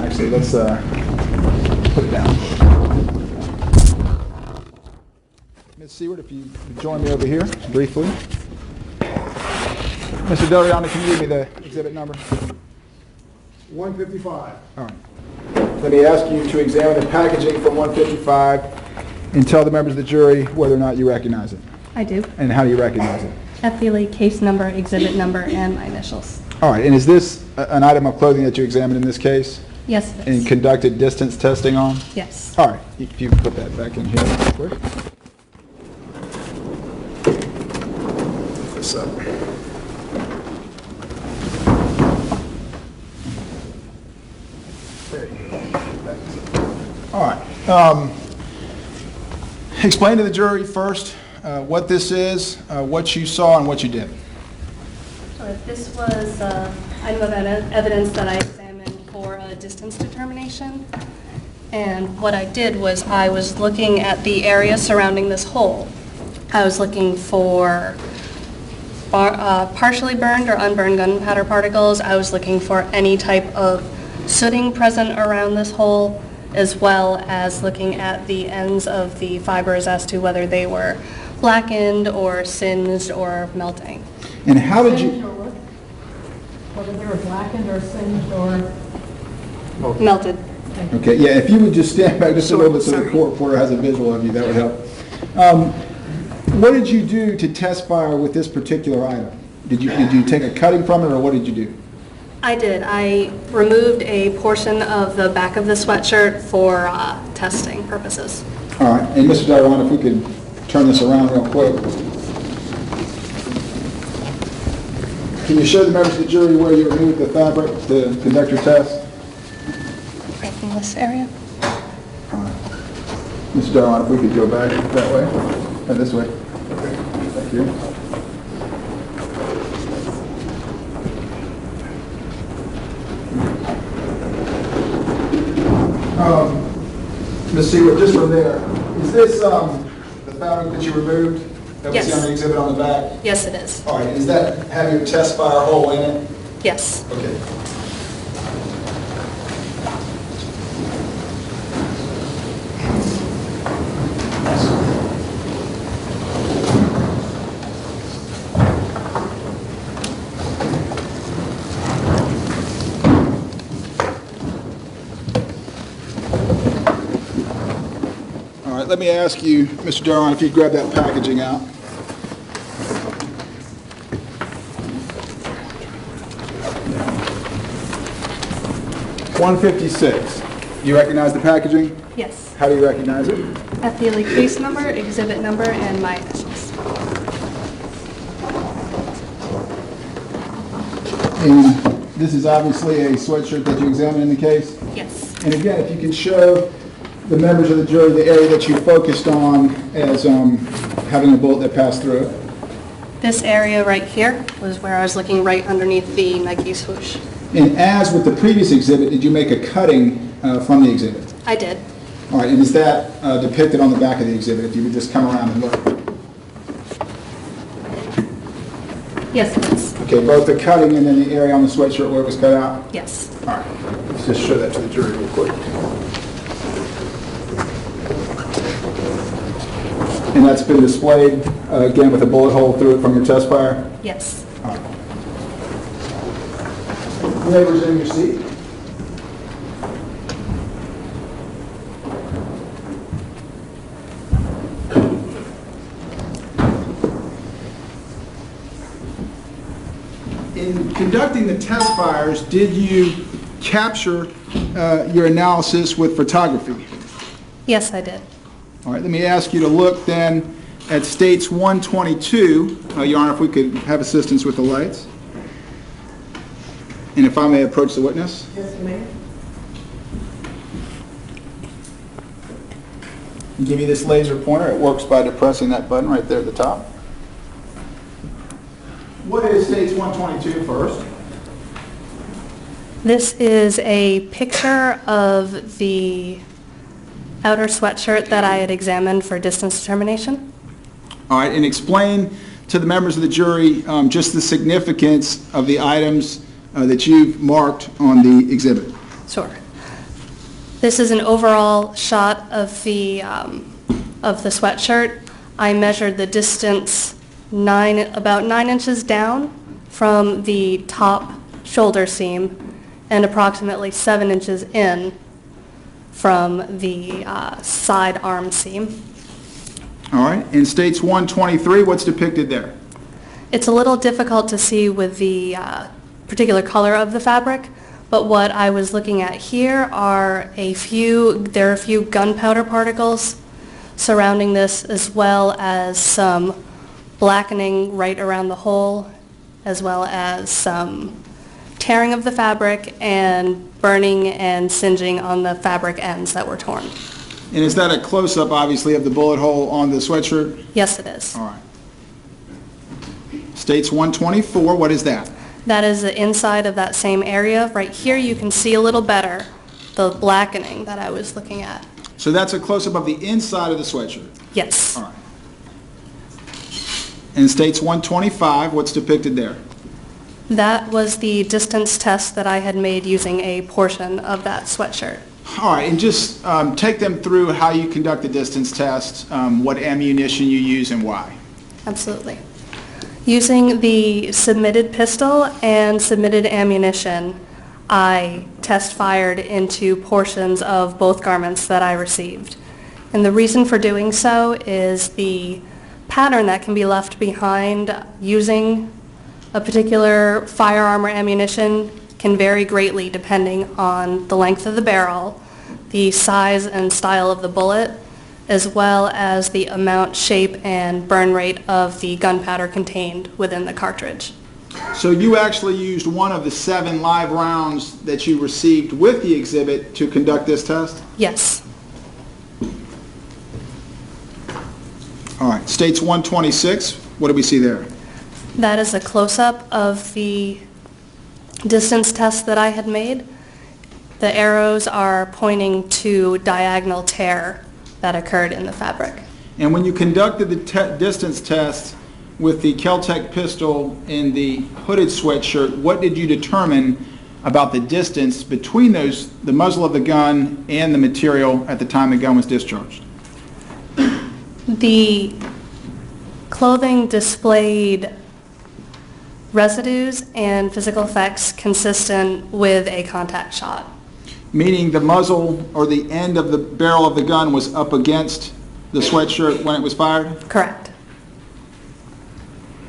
Actually, let's put it down. Ms. Seward, if you could join me over here briefly. Mr. Doriano, can you give me the exhibit number? 155. All right. Let me ask you to examine the packaging from 155 and tell the members of the jury whether or not you recognize it. I do. And how do you recognize it? FDLE case number, exhibit number, and my initials. All right, and is this an item of clothing that you examined in this case Yes, it and is. conducted distance testing on? Yes. All right, if you put that back in here real quick. Lift this up. There you go. All right. Explain to the jury first what this is, what you saw, and what you did. This was item of evidence that I examined for a distance determination. And what I did was I was looking at the area surrounding this hole. I was looking for partially burned or unburned gunpowder particles. I was looking for any type of sooting present around this hole, as well as looking at the ends of the fibers as to whether they were blackened or singed or melting. And how did you, Whether they were blackened or singed or... Melted. okay, yeah, if you would just stand back just a little bit so the Sorry. court reporter has a visual of you, that would help. What did you do to test fire with this particular item? Did you take a cutting from it, or what did you do? I did. I removed a portion of the back of the sweatshirt for testing purposes. All right, and Mr. Diron, if we could turn this around real quick. Can you show the members of the jury where you removed the fabric to conduct your test? Right in this area. Mr. Diron, if we could go back that way, and this way. Thank you. Ms. Seward, just from there, is this the fabric that you removed? That we see Yes. on the exhibit on the back? Yes, it is. All right, is that have your test fire hole in it? Yes. Okay. All right, let me ask you, Mr. Duran, if you'd grab that packaging out. $156. You recognize the packaging? Yes. How do you recognize it? FDLE case number, exhibit number, and my initials. And this is obviously a sweatshirt that you examined in the case? Yes. And again, if you can show the members of the jury the area that you focused on as having a bullet that passed through it. This area right here was where I was looking right underneath the Nike swoosh. And as with the previous exhibit, did you make a cutting from the exhibit? I did. All right, and is that depicted on the back of the exhibit, if you would just come around and look? Yes, it is. Okay, both the cutting and then the area on the sweatshirt where it was cut out? Yes. All right, let's just show that to the jury real quick. And that's been displayed, again, with a bullet hole through it from your test fire? Yes. All right. You may resume your seat. In conducting the test fires, did you capture your analysis with photography? Yes, I did. All right, let me ask you to look then at States 122. Your Honor, if we could have assistance with the lights. And if I may approach the witness. Yes, ma'am. Give you this laser pointer. It works by depressing that button right there at the top. What is States 122 first? This is a picture of the outer sweatshirt that I had examined for distance determination. All right, and explain to the members of the jury just the significance of the items that you've marked on the exhibit. Sure. This is an overall shot of the sweatshirt. I measured the distance about 9 inches down from the top shoulder seam and approximately 7 inches in from the side arm seam. All right, in States 123, what's depicted there? It's a little difficult to see with the particular color of the fabric, but what I was looking at here are a few gunpowder particles surrounding this, as well as some blackening right around the hole, as well as some tearing of the fabric and burning and singeing on the fabric ends that were torn. And is that a close-up, obviously, of the bullet hole on the sweatshirt? Yes, it is. All right. States 124, what is that? That is the inside of that same area. Right here you can see a little better the blackening that I was looking at. So that's a close-up of the inside of the sweatshirt? Yes. All right. In States 125, what's depicted there? That was the distance test that I had made using a portion of that sweatshirt. All right, and just take them through how you conduct the distance test, what ammunition you use, and why. Absolutely. Using the submitted pistol and submitted ammunition, I test fired into portions of both garments that I received. And the reason for doing so is the pattern that can be left behind using a particular firearm or ammunition can vary greatly depending on the length of the barrel, the size and style of the bullet, as well as the amount, shape, and burn rate of the gunpowder contained within the cartridge. So you actually used one of the 7 live rounds that you received with the exhibit to conduct this test? Yes. All right, States 126, what do we see there? That is a close-up of the distance test that I had made. The arrows are pointing to diagonal tear that occurred in the fabric. And when you conducted the distance test with the Kel-Tec pistol and the hooded sweatshirt, what did you determine about the distance between those, the muzzle of the gun and the material at the time the gun was discharged? The clothing displayed residues and physical effects consistent with a contact shot. Meaning the muzzle or the end of the barrel of the gun was up against the sweatshirt when it was fired? Correct.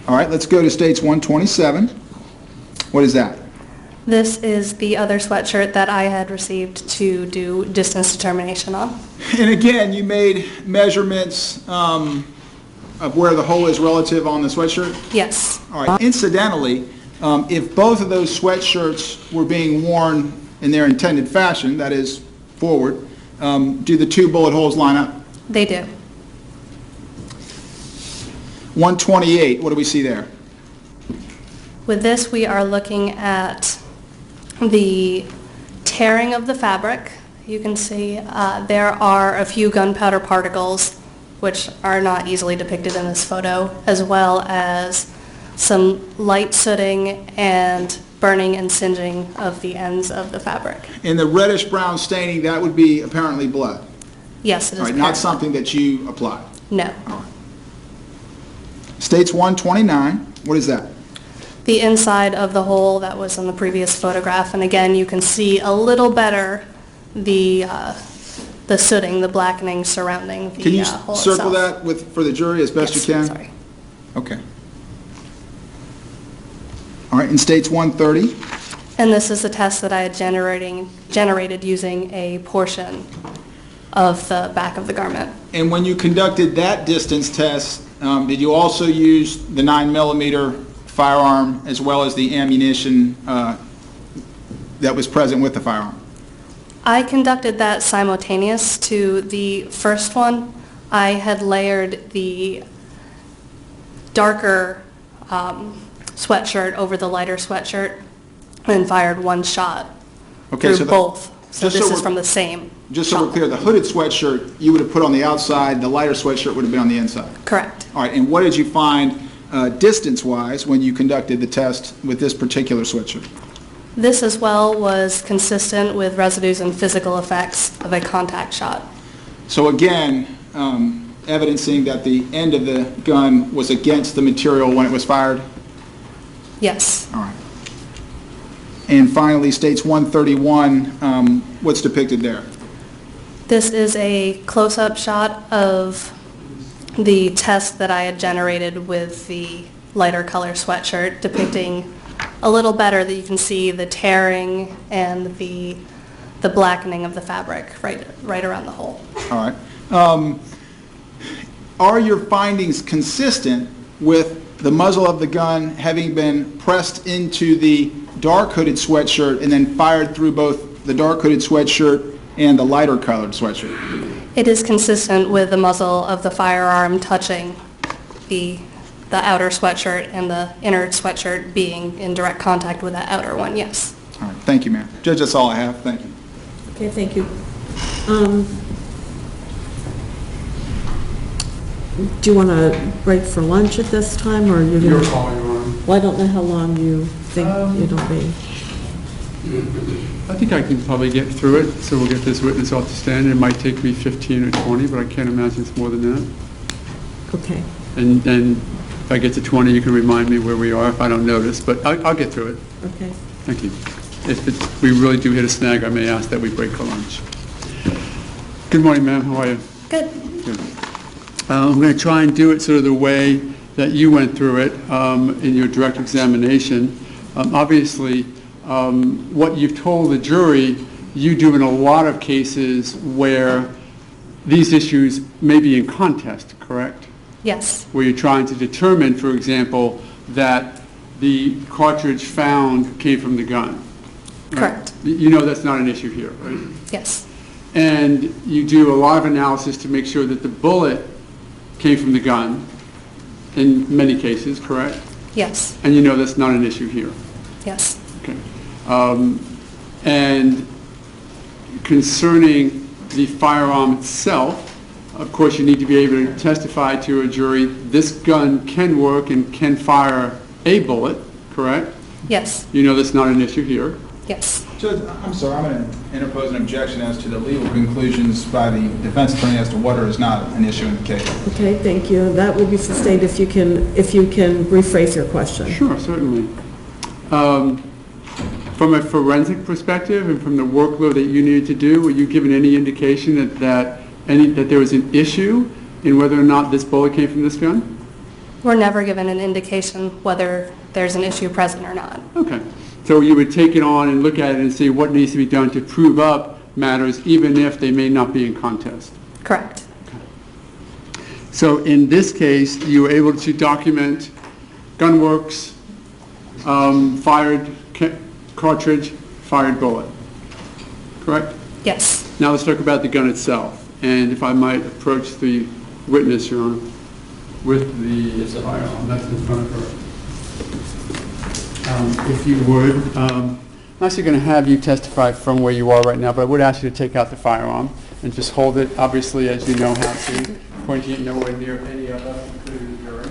All right, let's go to States 127. What is that? This is the other sweatshirt that I had received to do distance determination on. And again, you made measurements of where the hole is relative on the sweatshirt? Yes. All right. Incidentally, if both of those sweatshirts were being worn in their intended fashion, that is, forward, do the 2 bullet holes line up? They do. 128, what do we see there? With this, we are looking at the tearing of the fabric. You can see there are a few gunpowder particles, which are not easily depicted in this photo, as well as some light sooting and burning and singeing of the ends of the fabric. In the reddish-brown staining, that would be apparently blood. Yes, it is. All right, not something that you applied. No. States 129, what is that? The inside of the hole that was in the previous photograph, and again, you can see a little better the sooting, the blackening surrounding the Can you hole circle itself. that for the jury as best Yes, you can? sorry. Okay. All right, in States 130, And this is the test that I had generated using a portion of the back of the garment. and when you conducted that distance test, did you also use the 9mm firearm as well as the ammunition that was present with the firearm? I conducted that simultaneous to the first one. I had layered the darker sweatshirt over the lighter sweatshirt and fired one shot Okay, through both. So just so this is we're- from the same Just so we're shot. clear, the hooded sweatshirt you would have put on the outside, the lighter sweatshirt would have been on the inside. Correct. All right, and what did you find distance-wise when you conducted the test with this particular sweatshirt? This as well was consistent with residues and physical effects of a contact shot. So again, evidencing that the end of the gun was against the material when it was fired? Yes. All right. And finally, States 131, what's depicted there? This is a close-up shot of the test that I had generated with the lighter color sweatshirt, depicting a little better that you can see the tearing and the blackening of the fabric right around the hole. All right. Are your findings consistent with the muzzle of the gun having been pressed into the dark hooded sweatshirt and then fired through both the dark hooded sweatshirt and the lighter colored sweatshirt? It is consistent with the muzzle of the firearm touching the outer sweatshirt and the inner sweatshirt being in direct contact with that outer one, yes. All right, thank you, ma'am. Judge, that's all I have. Thank you. Okay, thank you. Do you want to break for lunch at this time, or you're Your going to... call, Your Honor. Well, I don't know how long you think it'll be. I think I can probably get through it, so we'll get this witness off the stand. It might take me 15 or 20, but I can't imagine it's more than that. Okay. And if I get to 20, you can remind me where we are if I don't notice, but I'll get through it. Okay. Thank you. If we really do hit a snag, I may ask that we break for lunch. Good morning, ma'am. How are you? Good. Good. I'm going to try and do it sort of the way that you went through it in your direct examination. Obviously, what you've told the jury, you do in a lot of cases where these issues may be in contest, correct? Yes. Where you're trying to determine, for example, that the cartridge found came from the gun. Right? Correct. You know that's not an issue here, right? Yes. And you do a lot of analysis to make sure that the bullet came from the gun in many cases, correct? Yes. And you know that's not an issue here. Yes. Okay. And concerning the firearm itself, of course, you need to be able to testify to a jury, this gun can work and can fire a bullet, correct? Yes. You know that's not an issue here. Yes. Judge, I'm sorry, I'm going to interpose an objection as to the legal conclusions by the defense attorney as to what or is not an issue in the case. Okay, thank you. That will be sustained if you can rephrase your question. Sure, certainly. From a forensic perspective and from the workload that you needed to do, were you given any indication that there was an issue in whether or not this bullet came from this gun? We're never given an indication whether there's an issue present or not. Okay. So you would take it on and look at it and see what needs to be done to prove up matters, even if they may not be in contest. Correct. So in this case, you were able to document gunworks, fired cartridge, fired bullet. Correct? Yes. Now let's talk about the gun itself. And if I might approach the witness, Your Honor, with the firearm that's in front of her. If you would, I'm actually going to have you testify from where you are right now, but I would ask you to take out the firearm and just hold it, obviously, as you know how to, pointing it nowhere near any of us, including the jury.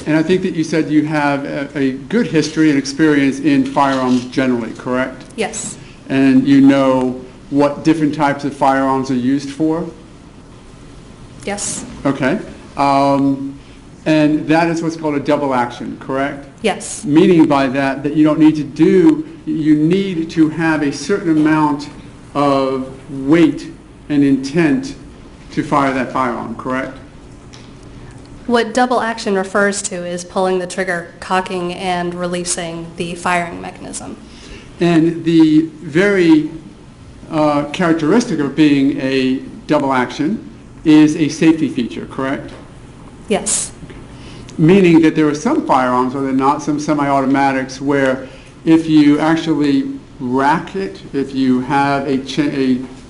And I think that you said you have a good history and experience in firearms generally, correct? Yes. And you know what different types of firearms are used for? Yes. Okay. And that is what's called a double action, correct? Yes. Meaning by that you don't need to do, you need to have a certain amount of weight and intent to fire that firearm, correct? What double action refers to is pulling the trigger, cocking, and releasing the firing mechanism. And the very characteristic of being a double action is a safety feature, correct? Yes. Meaning that there are some firearms, or there are not, some semi-automatics, where if you actually rack it, if you have a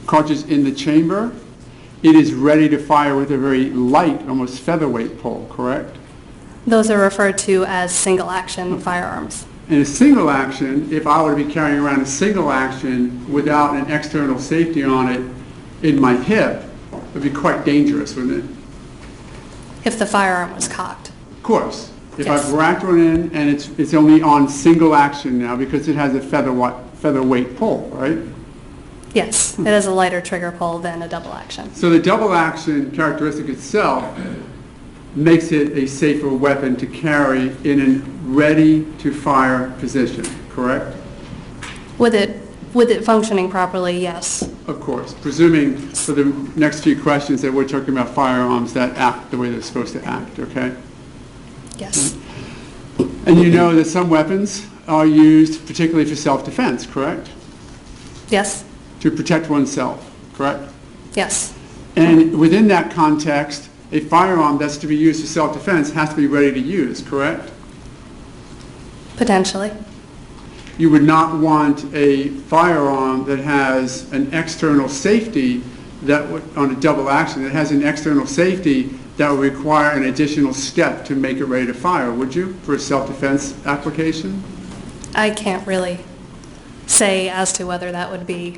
cartridge in the chamber, it is ready to fire with a very light, almost featherweight pull, correct? Those are referred to as single action firearms. And a single action, if I were to be carrying around a single action without an external safety on it in my hip, it would be quite dangerous, wouldn't it? If the firearm was cocked. Of course. If Yes. I've racked one in and it's only on single action now because it has a featherweight pull, right? Yes. It has a lighter trigger pull than a double action. So the double action characteristic itself makes it a safer weapon to carry in a ready to fire position, correct? With it functioning properly, yes. Of course, presuming for the next few questions that we're talking about firearms that act the way they're supposed to act, okay? Yes. And you know that some weapons are used particularly for self-defense, correct? Yes. To protect oneself, correct? Yes. And within that context, a firearm that's to be used for self-defense has to be ready to use, correct? Potentially. You would not want a firearm that has an external safety that would, on a double action, that has an external safety that would require an additional step to make it ready to fire, would you, for a self-defense application? I can't really say as to whether that would be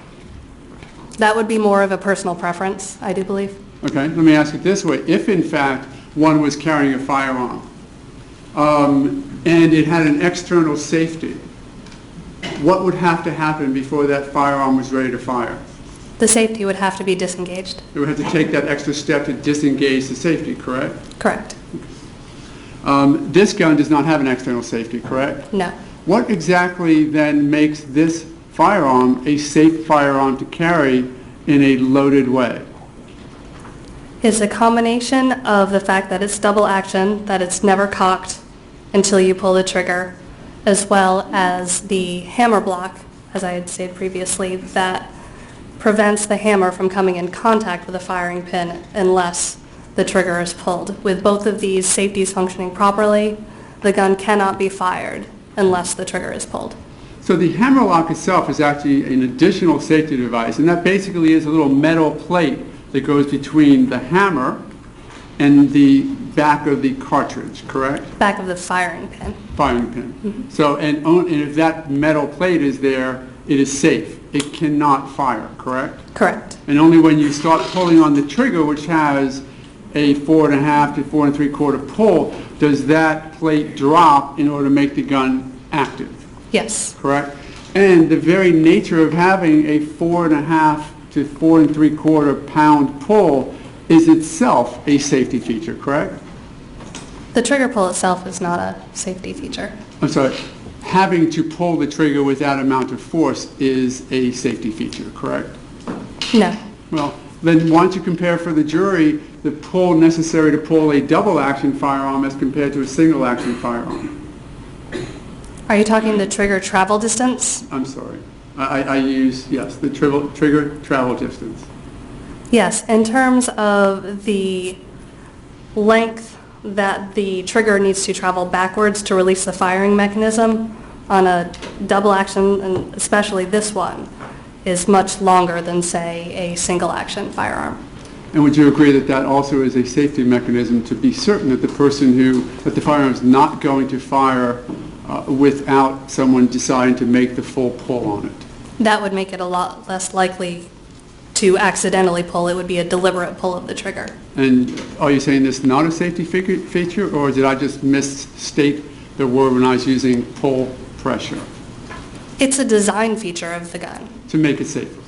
more of a personal preference, I do believe. Okay, let me ask it this way. If in fact one was carrying a firearm, and it had an external safety, what would have to happen before that firearm was ready to fire? The safety would have to be disengaged. It would have to take that extra step to disengage the safety, correct? Correct. This gun does not have an external safety, correct? No. What exactly then makes this firearm a safe firearm to carry in a loaded way? It's a combination of the fact that it's double action, that it's never cocked until you pull the trigger, as well as the hammer block, as I had stated previously, that prevents the hammer from coming in contact with the firing pin unless the trigger is pulled. With both of these safeties functioning properly, the gun cannot be fired unless the trigger is pulled. So the hammer lock itself is actually an additional safety device, and that basically is a little metal plate that goes between the hammer and the back of the cartridge, correct? Back of the firing pin. Firing pin. So, and if that metal plate is there, it is safe. It cannot fire, correct? Correct. And only when you start pulling on the trigger, which has a 4.5 to 4 3/4 pull, does that plate drop in order to make the gun active, Yes. correct? And the very nature of having a 4.5 to 4 3/4 pound pull is itself a safety feature, correct? The trigger pull itself is not a safety feature. I'm sorry, having to pull the trigger with that amount of force is a safety feature, correct? No. Well, then why don't you compare for the jury the pull necessary to pull a double action firearm as compared to a single action firearm? Are you talking the trigger travel distance? I'm sorry. I use, yes, the trigger travel distance. Yes, in terms of the length that the trigger needs to travel backwards to release the firing mechanism on a double action, and especially this one, is much longer than, say, a single action firearm. And would you agree that that also is a safety mechanism to be certain that the the firearm is not going to fire without someone deciding to make the full pull on it? That would make it a lot less likely to accidentally pull. It would be a deliberate pull of the trigger. And are you saying this is not a safety feature, or did I just misstate the word when I was using pull pressure? It's a design feature of the gun. To make it safer?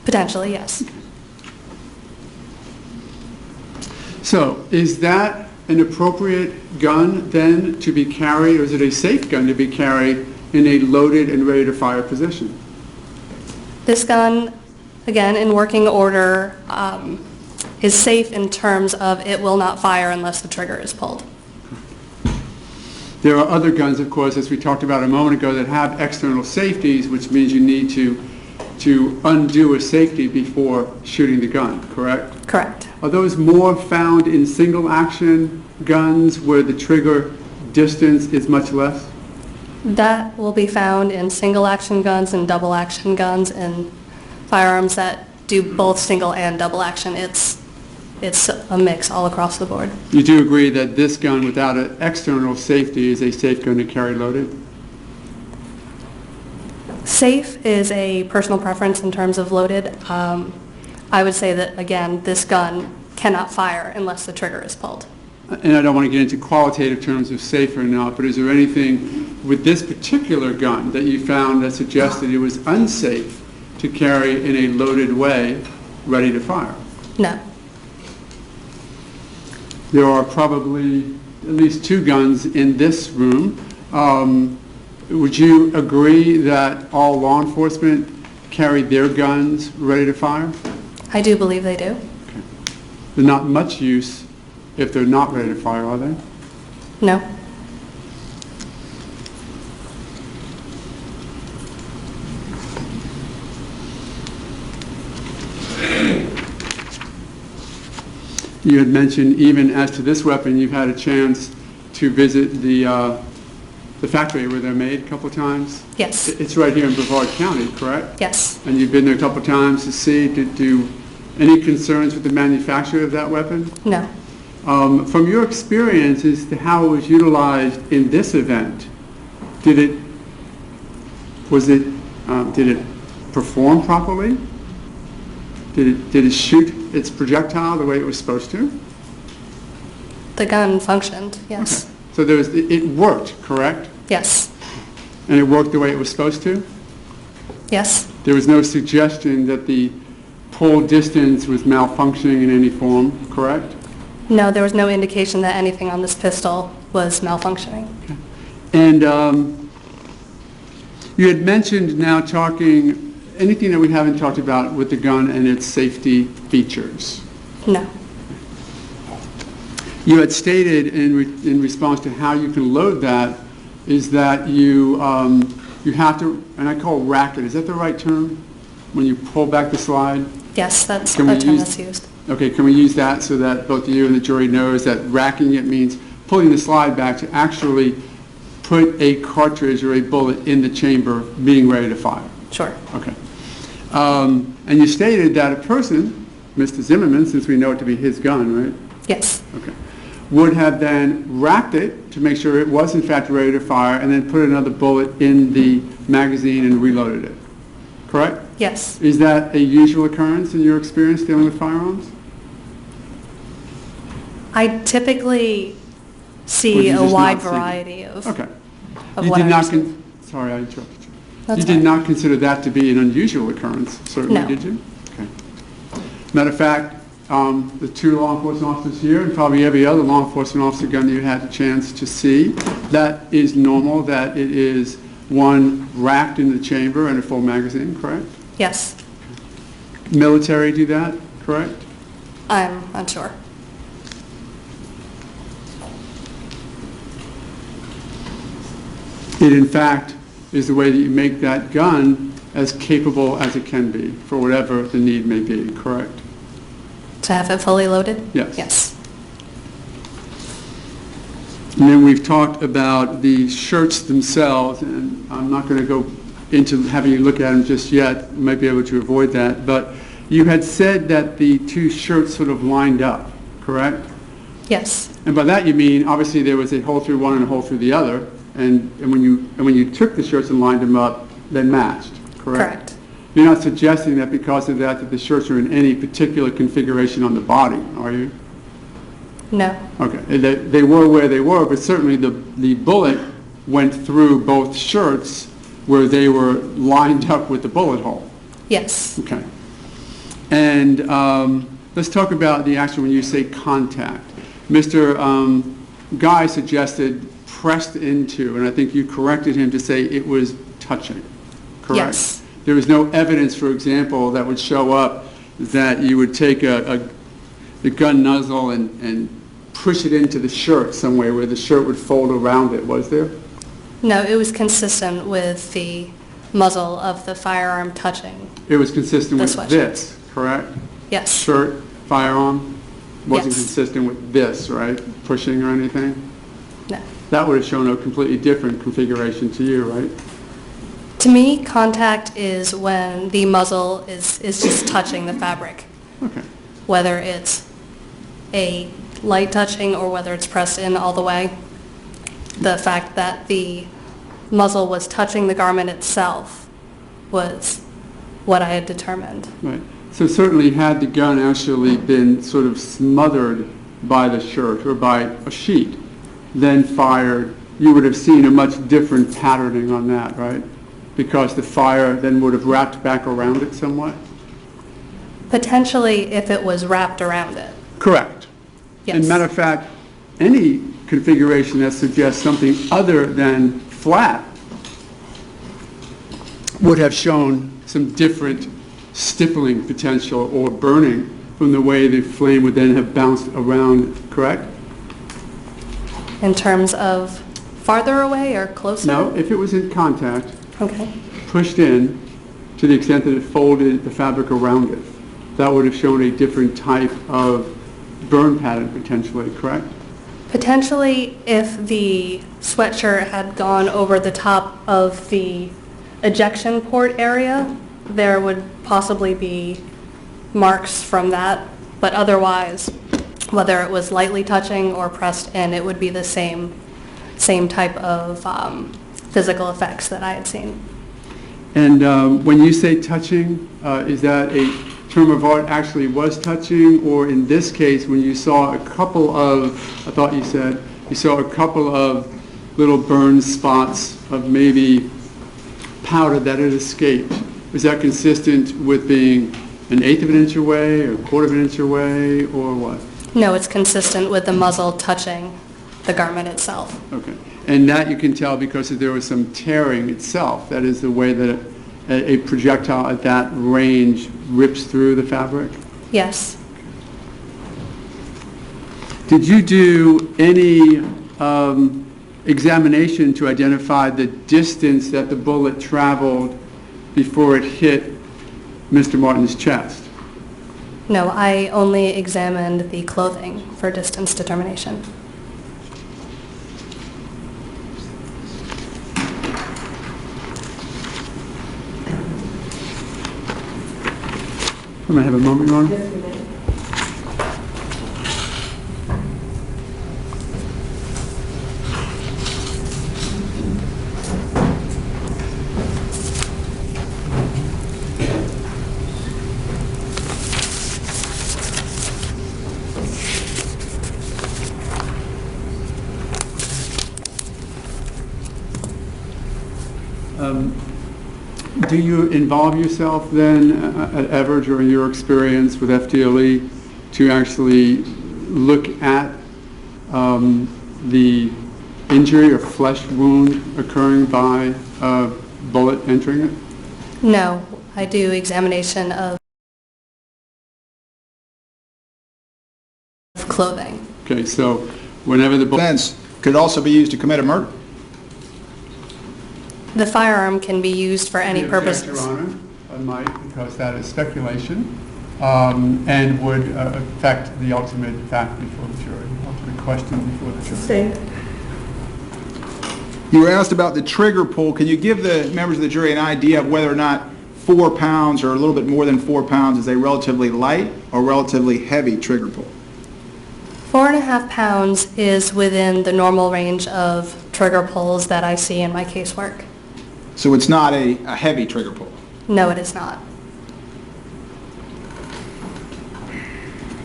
Potentially, yes. So, is that an appropriate gun then to be carried, or is it a safe gun to be carried in a loaded and ready to fire position? This gun, again, in working order, is safe in terms of it will not fire unless the trigger is pulled. There are other guns, of course, as we talked about a moment ago, that have external safeties, which means you need to undo a safety before shooting the gun, correct? Correct. Are those more found in single action guns where the trigger distance is much less? That will be found in single action guns and double action guns and firearms that do both single and double action. It's a mix all across the board. You do agree that this gun without an external safety is a safe gun to carry loaded? Safe is a personal preference in terms of loaded. I would say that, again, this gun cannot fire unless the trigger is pulled. And I don't want to get into qualitative terms of safe or not, but is there anything with this particular gun that you found that suggested it was unsafe to carry in a loaded way, ready to fire? No. There are probably at least 2 guns in this room. Would you agree that all law enforcement carry their guns ready to fire? I do believe they do. Okay. They're not much use if they're not ready to fire, are they? No. You had mentioned even as to this weapon, you've had a chance to visit the factory where they're made a couple of times? Yes. It's right here in Brevard County, correct? Yes. And you've been there a couple of times to see, do any concerns with the manufacture of that weapon? No. From your experience as to how it was utilized in this event, did it perform properly? Did it shoot its projectile the way it was supposed to? The gun functioned, yes. So it worked, correct? Yes. And it worked the way it was supposed to? Yes. There was no suggestion that the pull distance was malfunctioning in any form, correct? No, there was no indication that anything on this pistol was malfunctioning. And you had mentioned now talking, anything that we haven't talked about with the gun and its safety features. No. You had stated in response to how you can load that is that you have to, and I call rack it, is that the right term? When you pull back the slide? Yes, that's Can the we term use- that's used. Okay, can we use that so that both you and the jury knows that racking it means pulling the slide back to actually put a cartridge or a bullet in the chamber being ready to fire? Sure. Okay. And you stated that a person, Mr. Zimmerman, since we know it to be his gun, right? Yes. Okay. Would have then racked it to make sure it was in fact ready to fire and then put another bullet in the magazine and reloaded it. Correct? Yes. Is that a usual occurrence in your experience dealing with firearms? I typically Or do see you a just wide not see it? variety of Okay. of You what did I not, receive. sorry, I interrupted you. That's You did fine. not consider that to be an unusual occurrence, certainly, No. did you? Okay. Matter of fact, the two law enforcement officers here, and probably every other law enforcement officer gun you had a chance to see, that is normal, that it is one racked in the chamber and a full magazine, correct? Yes. Military do that, correct? I'm unsure. It in fact is the way that you make that gun as capable as it can be for whatever the need may be, correct? To have it fully loaded? Yes. Yes. And then we've talked about the shirts themselves, and I'm not going to go into having you look at them just yet. You might be able to avoid that. But you had said that the two shirts sort of lined up, correct? Yes. And by that you mean, obviously there was a hole through one and a hole through the other, and when you took the shirts and lined them up, they matched, correct? Correct. You're not suggesting that because of that the shirts are in any particular configuration on the body, are you? No. Okay, they were where they were, but certainly the bullet went through both shirts where they were lined up with the bullet hole. Yes. Okay. And let's talk about the action when you say contact. Mr. Guy suggested pressed into, and I think you corrected him to say it was touching, correct? Yes. There was no evidence, for example, that would show up that you would take the gun muzzle and push it into the shirt somewhere where the shirt would fold around it, was there? No, it was consistent with the muzzle of the firearm touching. It was consistent The with sweatshirt. this, correct? Yes. Shirt, firearm, wasn't Yes. consistent with this, right? Pushing or anything? No. That would have shown a completely different configuration to you, right? To me, contact is when the muzzle is just touching the fabric, Okay. whether it's a light touching or whether it's pressed in all the way. The fact that the muzzle was touching the garment itself was what I had determined. Right. So certainly had the gun actually been sort of smothered by the shirt or by a sheet, then fired, you would have seen a much different patterning on that, right? Because the fire then would have wrapped back around it somewhat? Potentially if it was wrapped around it. Correct. Yes. And matter of fact, any configuration that suggests something other than flat would have shown some different stippling potential or burning from the way the flame would then have bounced around, correct? In terms of farther away or closer? No, if it was in contact, Okay. pushed in to the extent that it folded the fabric around it, that would have shown a different type of burn pattern potentially, correct? Potentially if the sweatshirt had gone over the top of the ejection port area, there would possibly be marks from that, but otherwise, whether it was lightly touching or pressed in, it would be the same type of physical effects that I had seen. And when you say touching, is that a term of art actually was touching, or in this case, when you saw a couple of, I thought you said, you saw a couple of little burn spots of maybe powder that had escaped. Was that consistent with being an eighth of an inch away, or a quarter of an inch away, or what? No, it's consistent with the muzzle touching the garment itself. Okay. And that you can tell because there was some tearing itself. That is the way that a projectile at that range rips through the fabric? Yes. Did you do any examination to identify the distance that the bullet traveled before it hit Mr. Martin's chest? No, I only examined the clothing for distance determination. Can I have a moment, Your Honor? Yes, you may. Do you involve yourself then at ever during your experience with FDLE to actually look at the injury or flesh wound occurring by a bullet entering it? No, I do examination of clothing. Okay, so whenever the bullet... Defense could also be used to commit a murder. The firearm can be used for any purposes. Your Honor, I might, because that is speculation and would affect the ultimate fact before the jury, ultimate question before the jury. Sustained. You were asked about the trigger pull. Can you give the members of the jury an idea of whether or not 4 pounds or a little bit more than 4 pounds is a relatively light or relatively heavy trigger pull? 4.5 pounds is within the normal range of trigger pulls that I see in my casework. So it's not a heavy trigger pull. No, it is not.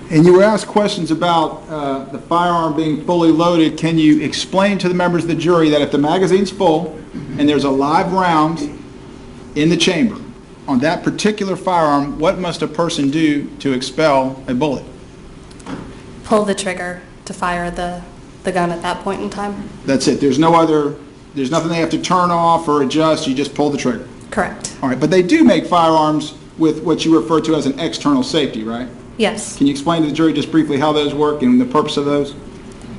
And you were asked questions about the firearm being fully loaded. Can you explain to the members of the jury that if the magazine's full and there's a live round in the chamber on that particular firearm, what must a person do to expel a bullet? Pull the trigger to fire the gun at that point in time. That's it. There's nothing they have to turn off or adjust. You just pull the trigger. Correct. All right, but they do make firearms with what you refer to as an external safety, right? Yes. Can you explain to the jury just briefly how those work and the purpose of those?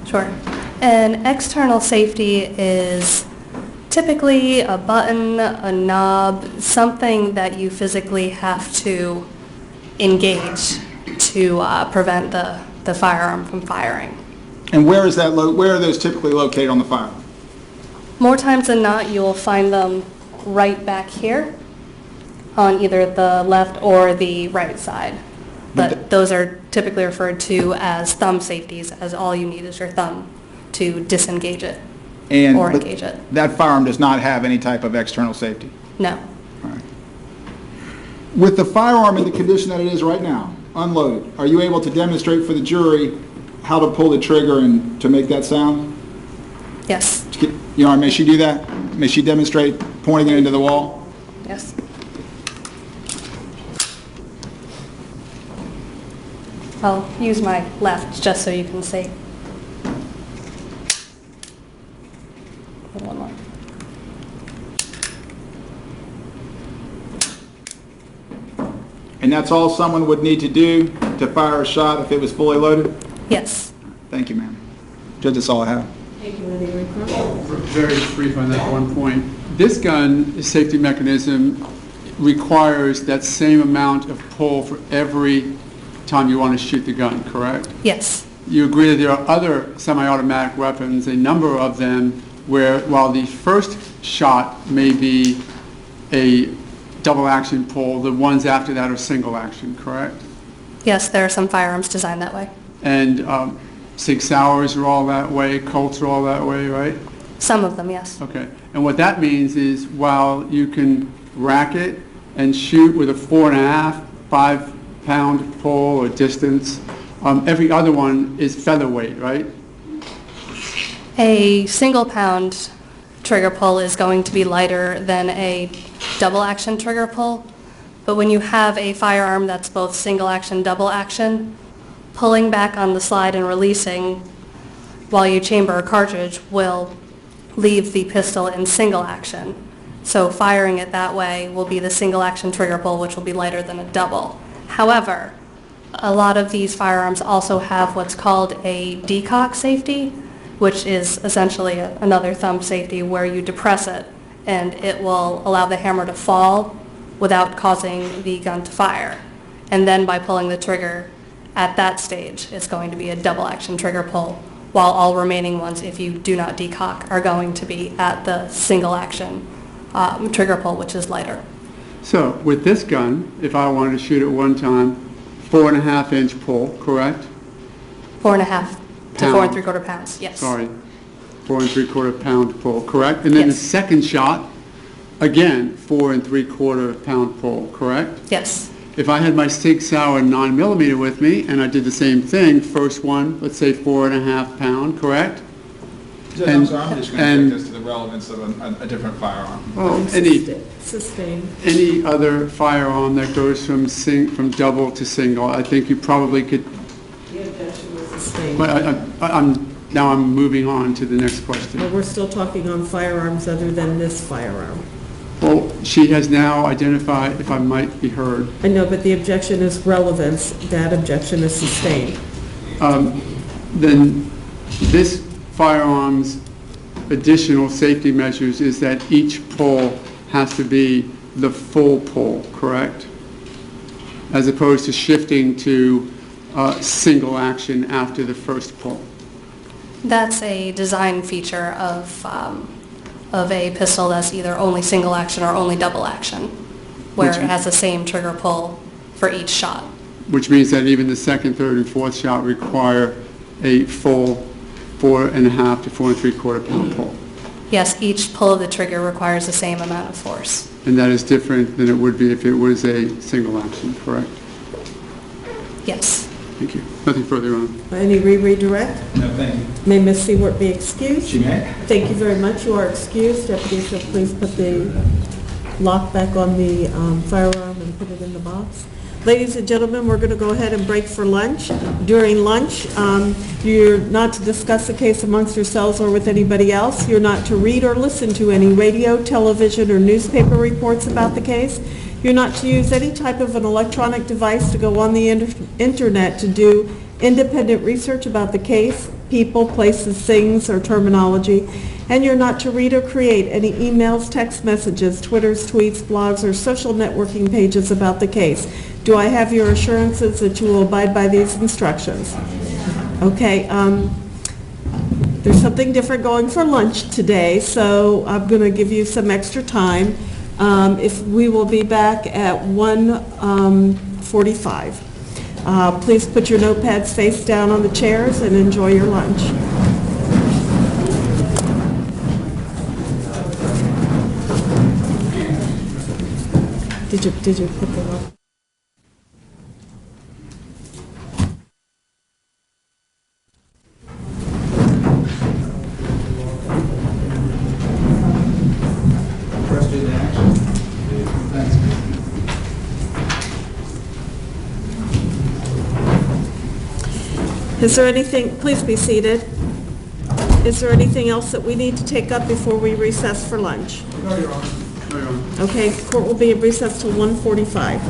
Sure. An external safety is typically a button, a knob, something that you physically have to engage to prevent the firearm from firing. And where is that? Where are those typically located on the firearm? More times than not, you'll find them right back here on either the left or the right side. But those are typically referred to as thumb safeties, as all you need is your thumb to disengage it or but engage it. that firearm does not have any type of external safety. No. All right. With the firearm in the condition that it is right now, unloaded, are you able to demonstrate for the jury how to pull the trigger and to make that sound? Yes. Your Honor, may she do that? May she demonstrate pointing it into the wall? Yes. I'll use my left just so you can see. One more. And that's all someone would need to do to fire a shot if it was fully loaded? Yes. Thank you, ma'am. Judge, that's all I have. Thank you, Lydia Rico. Very brief on that one point. This gun safety mechanism requires that same amount of pull for every time you want to shoot the gun, correct? Yes. You agree that there are other semi-automatic weapons, a number of them, where while the first shot may be a double action pull, the ones after that are single action, correct? Yes, there are some firearms designed that way. And Sig Sauers are all that way, Colts are all that way, right? Some of them, yes. Okay. And what that means is while you can rack it and shoot with a 4.5, 5 pound pull or distance. Every other one is featherweight, right? A single pound trigger pull is going to be lighter than a double action trigger pull, but when you have a firearm that's both single action, double action, pulling back on the slide and releasing while you chamber a cartridge will leave the pistol in single action. So firing it that way will be the single action trigger pull, which will be lighter than a double. However, a lot of these firearms also have what's called a decock safety, which is essentially another thumb safety where you depress it and it will allow the hammer to fall without causing the gun to fire. And then by pulling the trigger at that stage, it's going to be a double action trigger pull, while all remaining ones, if you do not decock, are going to be at the single action trigger pull, which is lighter. So with this gun, if I wanted to shoot it one time, 4.5 inch pull, correct? 4.5 to Pound. 4 3/4 pounds, yes. Sorry, 4 3/4 pound pull, correct? And then the Yes. second shot, again, 4 3/4 pound pull, correct? Yes. If I had my Sig Sauer 9mm with me and I did the same thing, first one, let's say 4.5 pound, correct? I'm sorry, I'm just going to and- take this to the relevance of a different firearm. Well, Sustained. any other firearm that goes from double to single, I think you probably could. The objection was sustained. But now I'm moving on to the next But question. we're still talking on firearms other than this firearm. Well, she has now identified, if I might be heard, I know, but the objection is relevance. That objection is sustained. then this firearm's additional safety measures is that each pull has to be the full pull, correct? As opposed to shifting to single action after the first pull. That's a design feature of a pistol that's either only single action or only double action, where Which- it has the same trigger pull for each shot. Which means that even the second, third, and fourth shot require a full 4.5 to 4 3/4 pound pull. Yes, each pull of the trigger requires the same amount of force. And that is different than it would be if it was a single action, correct? Yes. Thank you. Nothing further on. Any redirect? No, thank you. May Ms. Seward be excused? She may. Thank you very much. You are excused. Deputy, so please put the lock back on the firearm and put it in the box. Ladies and gentlemen, we're going to go ahead and break for lunch. During lunch, you're not to discuss the case amongst yourselves or with anybody else. You're not to read or listen to any radio, television, or newspaper reports about the case. You're not to use any type of an electronic device to go on the internet to do independent research about the case, people, places, things, or terminology. And you're not to read or create any emails, text messages, Twitters, tweets, blogs, or social networking pages about the case. Do I have your assurances that you will abide by these instructions? Okay, there's something different going for lunch today, so I'm going to give you some extra time. If we will be back at 1:45. Please put your notepads face down on the chairs and enjoy your lunch. Did you put them up? First in action. Thanks. Is there anything, please be seated. Is there anything else that we need to take up before we recess for lunch? No, Your Honor. No, Your Honor. Okay, court will be at recess till 1:45.